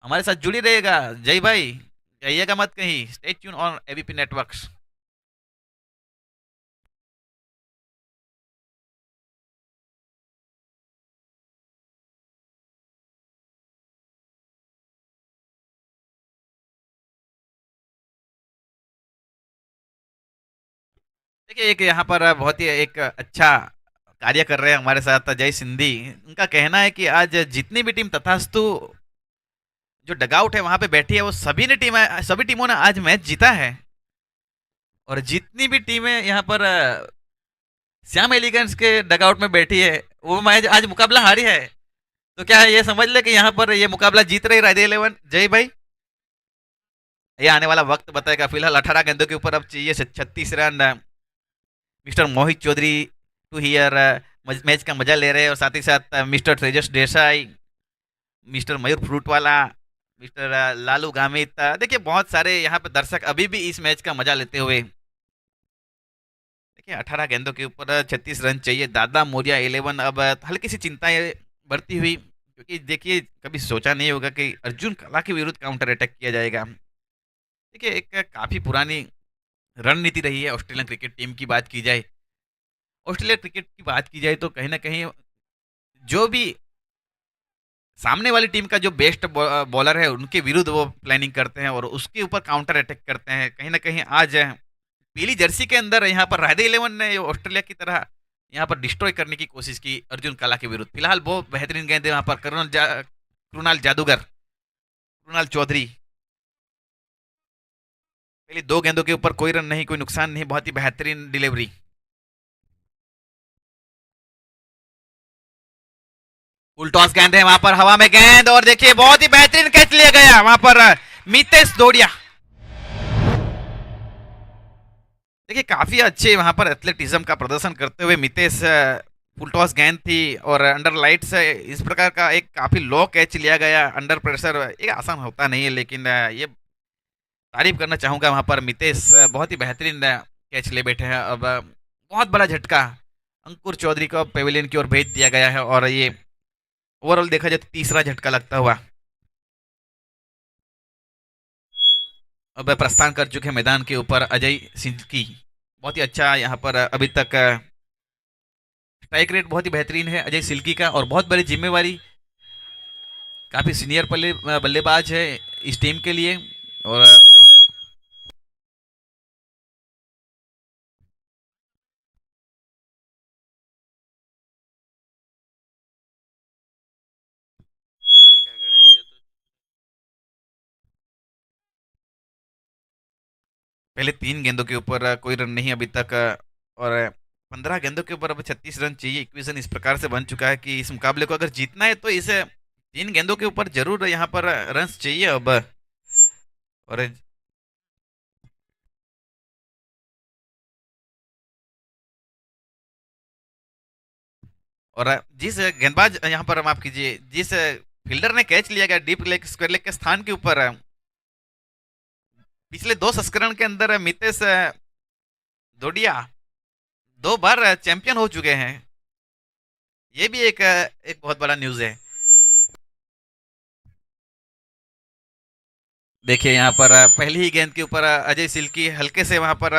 हमारे साथ जुड़ी रहेगा जय भाई, जाइएगा मत कहीं, stay tune on ABP networks. देखिए एक यहाँ पर बहुत ही एक अच्छा कार्य कर रहे हैं हमारे साथ अजय सिंधी। उनका कहना है कि आज जितनी भी टीम तथास्तु जो डगआउट है वहां पे बैठी है, वो सभी टीमों ने आज मैच जीता है। और जितनी भी टीमें यहाँ पर श्याम एलिगेंस के डगआउट में बैठी है, वो मैच आज मुकाबला हारी है। तो क्या है, ये समझ ले कि यहाँ पर ये मुकाबला जीत रही राधे 11। जय भाई, ये आने वाला वक्त बताएगा। फिलहाल 18 गेंदों के ऊपर अब चाहिए 36 run. Mister Mohit Chaudhary too here match का मजा ले रहे हैं, और साथ ही साथ mister Tejas Desai, mister Mayur Fruitwala, mister Lalu Gamit, देखिए बहुत सारे यहाँ पे दर्शक अभी भी इस मैच का मजा लेते हुए। देखिए 18 गेंदों के ऊपर 36 रन चाहिए। दादा मोरिया 11 अब हल्की सी चिंताएं बढ़ती हुई, क्योंकि देखिए कभी सोचा नहीं होगा कि अर्जुन कला के विरुद्ध काउंटर अटैक किया जाएगा। देखिए एक काफी पुरानी रणनीति रही है ऑस्ट्रेलियन क्रिकेट टीम की बात की जाए। ऑस्ट्रेलिया क्रिकेट की बात की जाए तो कहीं ना कहीं जो भी सामने वाली टीम का जो बेस्ट बॉलर है उनके विरुद्ध वो प्लानिंग करते हैं और उसके ऊपर काउंटर अटैक करते हैं। कहीं ना कहीं आज पीली जर्सी के अंदर यहाँ पर राधे 11 ने ऑस्ट्रेलिया की तरह यहाँ पर डिस्ट्रॉय करने की कोशिश की अर्जुन कला के विरुद्ध। फिलहाल वो बेहतरीन गेंद वहां पर कृणाल जादूगर, कृणाल चौधरी, पहले 2 गेंदों के ऊपर कोई रन नहीं, कोई नुकसान नहीं, बहुत ही बेहतरीन डिलीवरी। फुल टॉस गेंद है वहां पर, हवा में गेंद, और देखिए बहुत ही बेहतरीन कैच लिया गया वहां पर मितेश दौड़िया। देखिए काफी अच्छे वहां पर एथलेटिज्म का प्रदर्शन करते हुए मितेश, फुल टॉस गेंद थी और अंडर लाइट्स इस प्रकार का एक काफी लो कैच लिया गया अंडर प्रेशर। ये आसान होता नहीं है, लेकिन ये तारीफ करना चाहूंगा वहां पर मितेश, बहुत ही बेहतरीन कैच ले बैठे हैं। अब बहुत बड़ा झटका अंकुर चौधरी को पेविलियन की ओर भेज दिया गया है, और ये ओवरऑल देखा जाए तो तीसरा झटका लगता हुआ अब प्रस्थान कर चुके हैं मैदान के ऊपर अजय सिंह की। बहुत ही अच्छा यहाँ पर अभी तक स्ट्राइक रेट बहुत ही बेहतरीन है अजय सिल्की का, और बहुत बड़ी जिम्मेवारी, काफी सीनियर बल्लेबाज है इस टीम के लिए। और पहले 3 गेंदों के ऊपर कोई रन नहीं अभी तक, और 15 गेंदों के ऊपर अब 36 रन चाहिए। इक्वेशन इस प्रकार से बन चुका है कि इस मुकाबले को अगर जीतना है तो इसे 3 गेंदों के ऊपर जरूर यहाँ पर रन चाहिए अब। और जिस गेंदबाज यहाँ पर माफ कीजिए, जिस फील्डर ने कैच लिया गया डीप लेग स्क्वायर लेग के स्थान के ऊपर, पिछले 2 संस्करण के अंदर मितेश दोडिया 2 बार चैंपियन हो चुके हैं। ये भी एक बहुत बड़ा न्यूज है। देखिए यहाँ पर पहली ही गेंद के ऊपर अजय सिल्की हल्के से वहां पर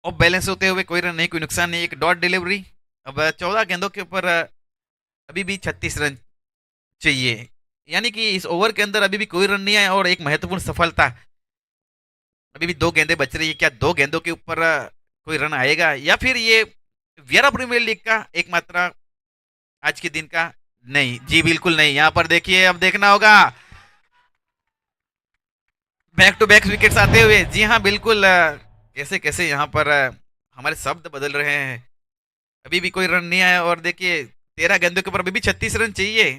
ऑफ बैलेंस होते हुए, कोई रन नहीं, कोई नुकसान नहीं, एक डॉट डिलीवरी। अब 14 गेंदों के ऊपर अभी भी 36 रन चाहिए, यानी कि इस ओवर के अंदर अभी भी कोई रन नहीं आया और एक महत्वपूर्ण सफलता। अभी भी 2 गेंदें बच रही है, क्या 2 गेंदों के ऊपर कोई रन आएगा, या फिर ये वियरा प्रीमियर लीग का एकमात्र आज के दिन का? नहीं जी, बिल्कुल नहीं। यहाँ पर देखिए अब देखना होगा बैक टू बैक विकेट्स आते हुए। जी हाँ बिल्कुल, कैसे कैसे यहाँ पर हमारे शब्द बदल रहे हैं। अभी भी कोई रन नहीं आया, और देखिए 13 गेंदों के ऊपर अभी भी 36 रन चाहिए।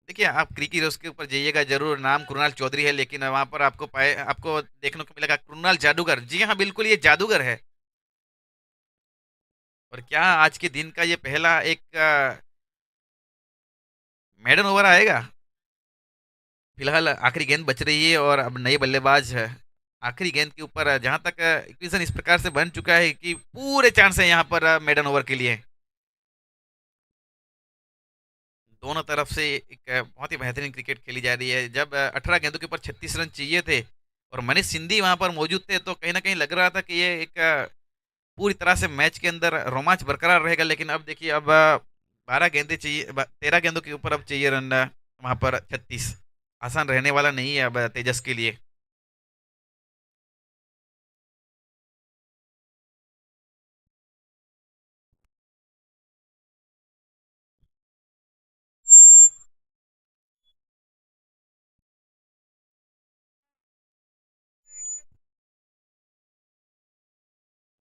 देखिए, आप क्रिकी रोज के ऊपर जाइएगा ज़रूर, नाम कृणाल चौधरी है, लेकिन वहाँ पर आपको देखने को मिलेगा कृणाल जादूगर। जी हाँ, बिल्कुल ये जादूगर है। और क्या आज के दिन का ये पहला एक मेडन ओवर आएगा? फिलहाल आखिरी गेंद बच रही है और अब नए बल्लेबाज है। आखिरी गेंद के ऊपर जहां तक इक्वेशन इस प्रकार से बन चुका है कि पूरे चांस है यहाँ पर मेडन ओवर के लिए। दोनों तरफ से एक बहुत ही बेहतरीन क्रिकेट खेली जा रही है। जब 18 गेंदों के ऊपर 36 रन चाहिए थे और मनीष सिंधी वहां पर मौजूद थे, तो कहीं ना कहीं लग रहा था कि ये एक पूरी तरह से मैच के अंदर रोमांच बरकरार रहेगा। लेकिन अब देखिए, अब 12 गेंदे चाहिए, 13 गेंदों के ऊपर अब चाहिए रन, वहां पर 36। आसान रहने वाला नहीं है अब तेजस के लिए।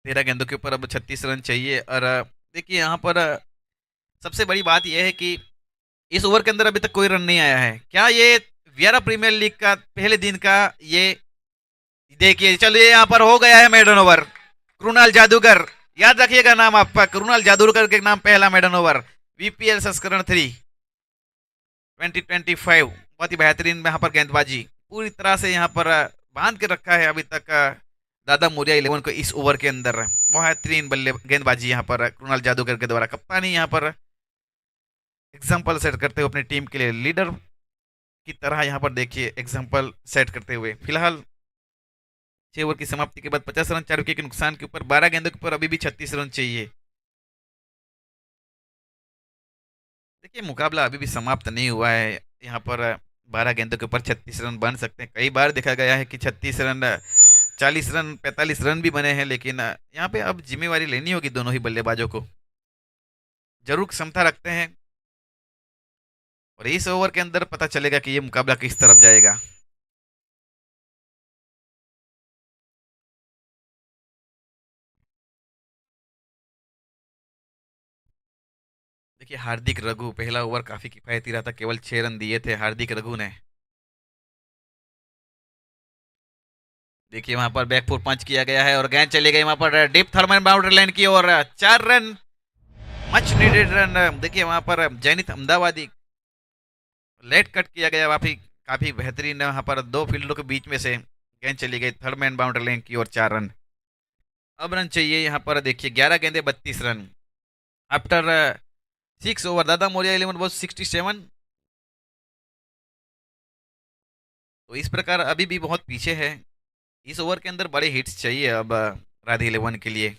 13 गेंदों के ऊपर अब 36 रन चाहिए। और देखिए यहाँ पर सबसे बड़ी बात यह है कि इस ओवर के अंदर अभी तक कोई रन नहीं आया है। क्या ये वियरा प्रीमियर लीग का पहले दिन का ये, देखिए चलिए यहाँ पर हो गया है मेडन ओवर। कृणाल जादूगर, याद रखिएगा नाम आपका, कृणाल जादूगर के नाम पहला मेडन ओवर। वीपीएल संस्करण 2025। बहुत ही बेहतरीन यहाँ पर गेंदबाजी पूरी तरह से यहाँ पर बांध के रखा है अभी तक दादा मोरिया 11 को इस ओवर के अंदर। बेहतरीन बल्ले गेंदबाजी यहाँ पर कृणाल जादूगर के द्वारा, कप्तानी यहाँ पर एग्जाम्पल सेट करते हुए अपनी टीम के लिए लीडर की तरह यहाँ पर देखिए एग्जाम्पल सेट करते हुए। फिलहाल 6 ओवर की समाप्ति के बाद 50 रन, 4 विकेट के नुकसान के ऊपर 12 गेंदों के ऊपर अभी भी 36 रन चाहिए। देखिए, मुकाबला अभी भी समाप्त नहीं हुआ है। यहाँ पर 12 गेंदों के ऊपर 36 रन बन सकते हैं। कई बार देखा गया है कि 36 रन, 40 रन, 45 रन भी बने हैं। लेकिन यहाँ पे अब जिम्मेवारी लेनी होगी दोनों ही बल्लेबाजों को। जरूर क्षमता रखते हैं और इस ओवर के अंदर पता चलेगा कि ये मुकाबला किस तरफ जाएगा। देखिए, हार्दिक रघु, पहला ओवर काफी किफायती रहा था, केवल 6 रन दिए थे हार्दिक रघु ने। देखिए वहां पर बैकफुट पंच किया गया है और गेंद चली गई वहां पर डीप थर्मन बाउंड्री लाइन की ओर। 4 रन, मच नीडेड रन। देखिए वहां पर जैनित अहमदाबादी लेट कट किया गया, काफी काफी बेहतरीन। वहां पर दो फील्डरों के बीच में से गेंद चली गई थर्ड मैन बाउंड्री लाइन की ओर। 4 रन। अब रन चाहिए यहाँ पर, देखिए 11 गेंदे 32 रन। आफ्टर 6 ओवर दादा मोरिया 11 वॉज 67। तो इस प्रकार अभी भी बहुत पीछे है। इस ओवर के अंदर बड़े हिट्स चाहिए अब राधे 11 के लिए।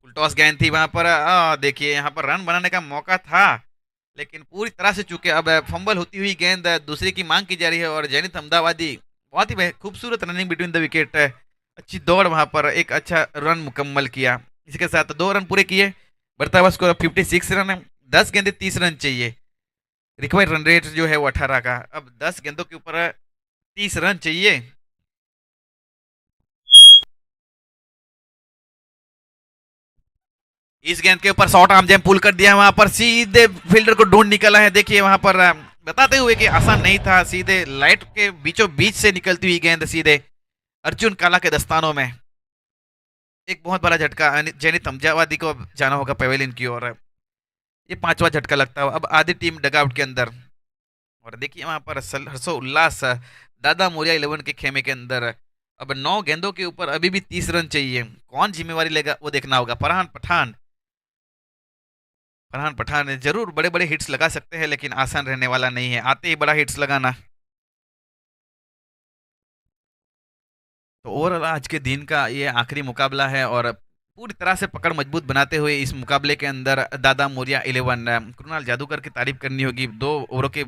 फुल टॉस गेंद थी वहां पर, देखिए यहाँ पर रन बनाने का मौका था, लेकिन पूरी तरह से चूके। अब फंबल होती हुई गेंद दूसरे की मांग की जा रही है और जैनित अहमदाबादी बहुत ही खूबसूरत रनिंग बिटवीन द विकेट, अच्छी दौड़, वहां पर एक अच्छा रन मुकम्मल किया। इसके साथ 2 रन पूरे किए, बढ़ता हुआ स्कोर 56 रन है। 10 गेंदे 30 रन चाहिए। रिक्वायर्ड रन रेट जो है वो 18 का। अब 10 गेंदों के ऊपर 30 रन चाहिए। इस गेंद के ऊपर शॉर्ट आर्म जैम पुल कर दिया है, वहां पर सीधे फील्डर को ढूंढ निकला है। देखिए वहां पर बताते हुए कि आसान नहीं था, सीधे लाइट के बीचों बीच से निकलती हुई गेंद सीधे अर्जुन काला के दस्तानों में। एक बहुत बड़ा झटका जैनित अमजावादी को जाना होगा पवेलियन की ओर। ये पांचवा झटका लगता है अब आधी टीम डगआउट के अंदर। और देखिए वहां पर हर्षो उल्लास दादा मोरिया 11 के खेमे के अंदर। अब 9 गेंदों के ऊपर अभी भी 30 रन चाहिए। कौन जिम्मेवारी लेगा वो देखना होगा। फरहान पठान जरूर बड़े बड़े हिट्स लगा सकते हैं, लेकिन आसान रहने वाला नहीं है आते ही बड़ा हिट्स लगाना। तो ओवरऑल आज के दिन का ये आखिरी मुकाबला है और पूरी तरह से पकड़ मजबूत बनाते हुए इस मुकाबले के अंदर दादा मोरिया 11, कृणाल जादूगर की तारीफ करनी होगी। 2 ओवरों के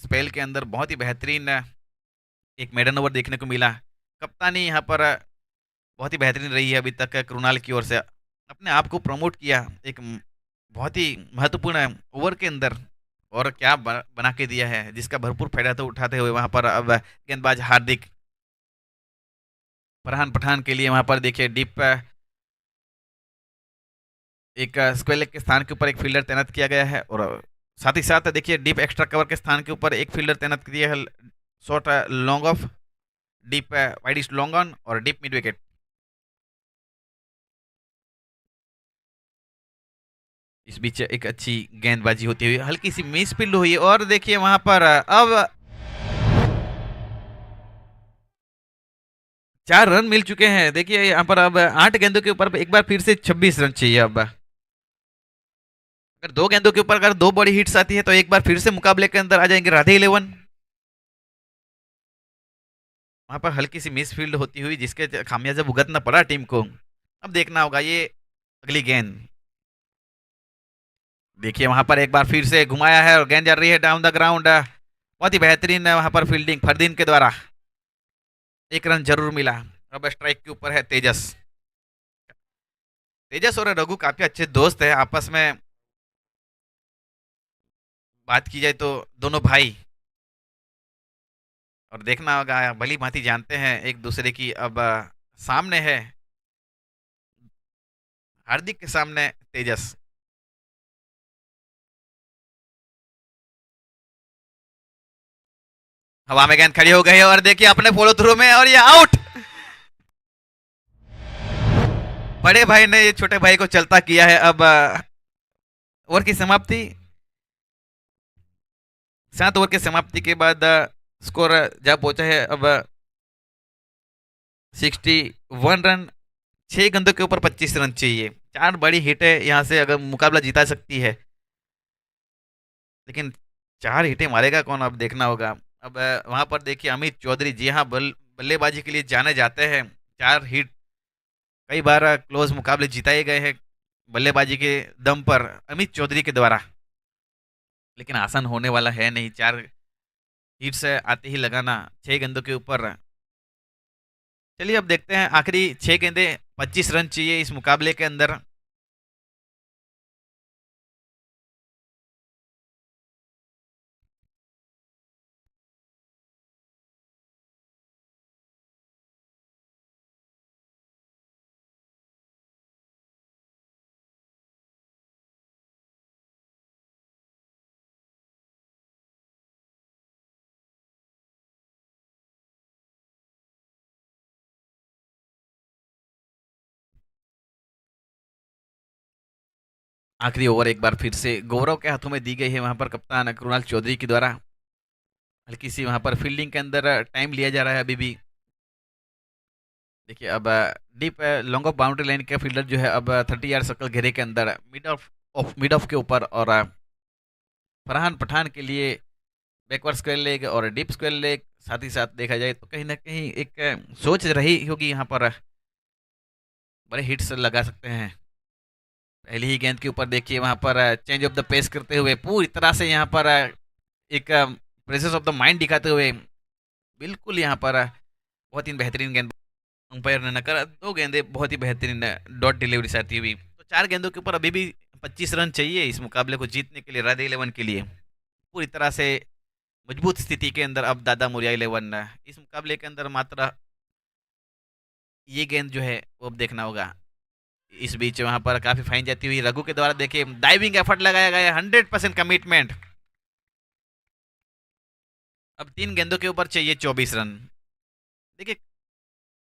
स्पेल के अंदर बहुत ही बेहतरीन एक मेडन ओवर देखने को मिला। कप्तानी यहाँ पर बहुत ही बेहतरीन रही है अभी तक कृणाल की ओर से। अपने आप को प्रमोट किया एक बहुत ही महत्वपूर्ण ओवर के अंदर, और क्या बना के दिया है जिसका भरपूर फायदा तो उठाते हुए वहां पर अब गेंदबाज हार्दिक। फरहान पठान के लिए वहां पर देखिए डीप एक स्क्वायर लेग के स्थान के ऊपर एक फील्डर तैनात किया गया है, और साथ ही साथ देखिए डीप एक्स्ट्रा कवर के स्थान के ऊपर एक फील्डर तैनात किया है। Short long off, deep wide is long on और डीप मिड विकेट। इस बीच एक अच्छी गेंदबाजी होती हुई हल्की सी मिस फील्ड हुई, और देखिए वहां पर अब 4 रन मिल चुके हैं। देखिए यहाँ पर अब 8 गेंदों के ऊपर एक बार फिर से 26 रन चाहिए। अब अगर 2 गेंदों के ऊपर अगर 2 बड़ी हिट्स आती है तो एक बार फिर से मुकाबले के अंदर आ जाएंगे राधे 11। वहां पर हल्की सी मिस फील्ड होती हुई जिसके खामियाजा भुगतना पड़ा टीम को। अब देखना होगा ये अगली गेंद। देखिए वहां पर एक बार फिर से घुमाया है और गेंद जा रही है डाउन द ग्राउंड। बहुत ही बेहतरीन वहां पर फील्डिंग फरदीन के द्वारा। 1 रन जरूर मिला। अब स्ट्राइक के ऊपर है तेजस। तेजस और रघु काफी अच्छे दोस्त है आपस में, बात की जाए तो दोनों भाई। और देखना होगा भली भांति जानते हैं एक दूसरे की। अब सामने है हार्दिक के सामने तेजस। हवा में गेंद खड़ी हो गई है और देखिए अपने फॉलो थ्रू में, और ये आउट। बड़े भाई ने ये छोटे भाई को चलता किया है। अब ओवर की समाप्ति, 7 ओवर की समाप्ति के बाद स्कोर जा पहुंचा है अब 61 रन। 6 गेंदों के ऊपर 25 रन चाहिए। 4 बड़ी हिट है, यहाँ से अगर मुकाबला जीता सकती है, लेकिन 4 हिटें मारेगा कौन अब देखना होगा। अब वहां पर देखिए अमित चौधरी, जी हाँ, बल्लेबाजी के लिए जाने जाते हैं। 4 हिट, कई बार क्लोज मुकाबले जिताए गए हैं बल्लेबाजी के दम पर अमित चौधरी के द्वारा, लेकिन आसान होने वाला है नहीं 4 हिट्स आते ही लगाना 6 गेंदों के ऊपर। चलिए अब देखते हैं आखिरी 6 गेंदे, 25 रन चाहिए इस मुकाबले के अंदर। आखिरी ओवर एक बार फिर से गौरव के हाथों में दी गई है, वहां पर कप्तान कृणाल चौधरी के द्वारा। हल्की सी वहां पर फील्डिंग के अंदर टाइम लिया जा रहा है अभी भी। देखिए अब deep long off boundary line का फील्डर जो है अब 30 यार्ड सर्कल घेरे के अंदर मिड ऑफ के ऊपर, और फरहान पठान के लिए बैकवर्ड स्क्वायर लेग और डीप स्क्वायर लेग। साथ ही साथ देखा जाए तो कहीं ना कहीं एक सोच रही होगी यहाँ पर बड़े हिट्स लगा सकते हैं। पहली ही गेंद के ऊपर देखिए वहां पर चेंज ऑफ द पेस करते हुए पूरी तरह से यहाँ पर एक प्रेजेंस ऑफ द माइंड दिखाते हुए, बिल्कुल यहाँ पर बहुत ही बेहतरीन गेंद अंपायर ने नकार। 2 गेंदे बहुत ही बेहतरीन डॉट डिलीवरी से आती हुई। तो 4 गेंदों के ऊपर अभी भी 25 रन चाहिए इस मुकाबले को जीतने के लिए राधे 11 के लिए। पूरी तरह से मजबूत स्थिति के अंदर अब दादा मुरिया 11 इस मुकाबले के अंदर मात्र ये गेंद जो है वो अब देखना होगा। इस बीच वहां पर काफी फाइन जाती हुई रघु के द्वारा देखिए डाइविंग एफर्ट लगाया गया, 100% कमिटमेंट। अब 3 गेंदों के ऊपर चाहिए 24 रन। देखिए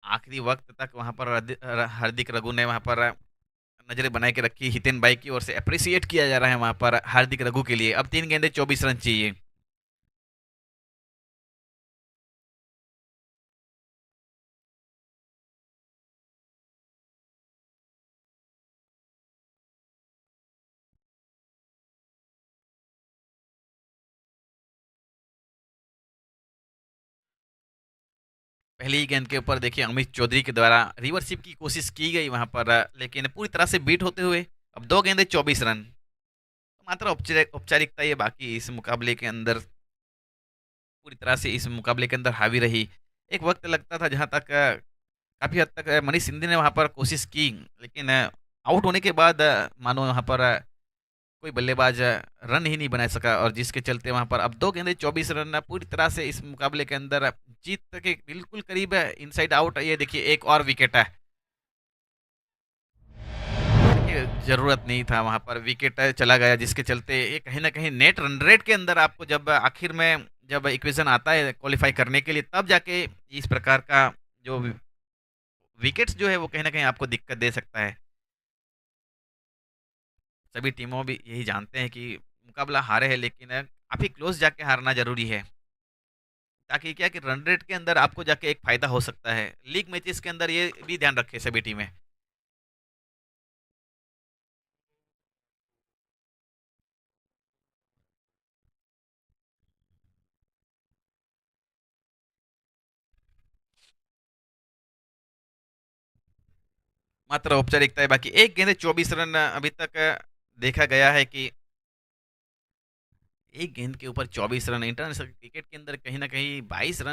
आखिरी वक्त तक वहां पर हार्दिक रघु ने वहां पर नजरें बनाए के रखी। हितेन भाई की ओर से अप्रिसिएट किया जा रहा है वहां पर हार्दिक रघु के लिए। अब 3 गेंदे 24 रन चाहिए। पहली ही गेंद के ऊपर देखिए अमित चौधरी के द्वारा रिवर्सिप की कोशिश की गई वहां पर, लेकिन पूरी तरह से बीट होते हुए अब 2 गेंदे 24 रन। मात्र औपचारिकता ये बाकी इस मुकाबले के अंदर पूरी तरह से इस मुकाबले के अंदर हावी रही। एक वक्त लगता था जहां तक काफी हद तक मनीष सिंधु ने वहां पर कोशिश की, लेकिन आउट होने के बाद मानो वहां पर कोई बल्लेबाज रन ही नहीं बना सका, और जिसके चलते वहां पर अब 2 गेंदे 24 रन पूरी तरह से इस मुकाबले के अंदर जीत के बिल्कुल करीब है। इनसाइड आउट, ये देखिए एक और विकेट है। देखिए ज़रूरत नहीं था वहाँ पर, विकेट चला गया जिसके चलते ये कहीं न कहीं नेट रन रेट के अंदर आपको जब आखिर में जब इक्वेशन आता है क्वालीफाई करने के लिए, तब जाके इस प्रकार का जो विकेट्स जो है वो कहीं न कहीं आपको दिक्कत दे सकता है। सभी टीमों भी यही जानते हैं कि मुकाबला हारे हैं, लेकिन काफ़ी क्लोज़ जाके हारना ज़रूरी है। ताकि क्या है कि रन रेट के अंदर आपको जाके एक फ़ायदा हो सकता है। लीग मैचेस के अंदर ये भी ध्यान रखें सभी टीमें। मात्र औपचारिकता है, बाकी एक गेंद 24 रन अभी तक देखा गया है कि एक गेंद के ऊपर 24 रन इंटरनेशनल क्रिकेट के अंदर कहीं न कहीं 22 रन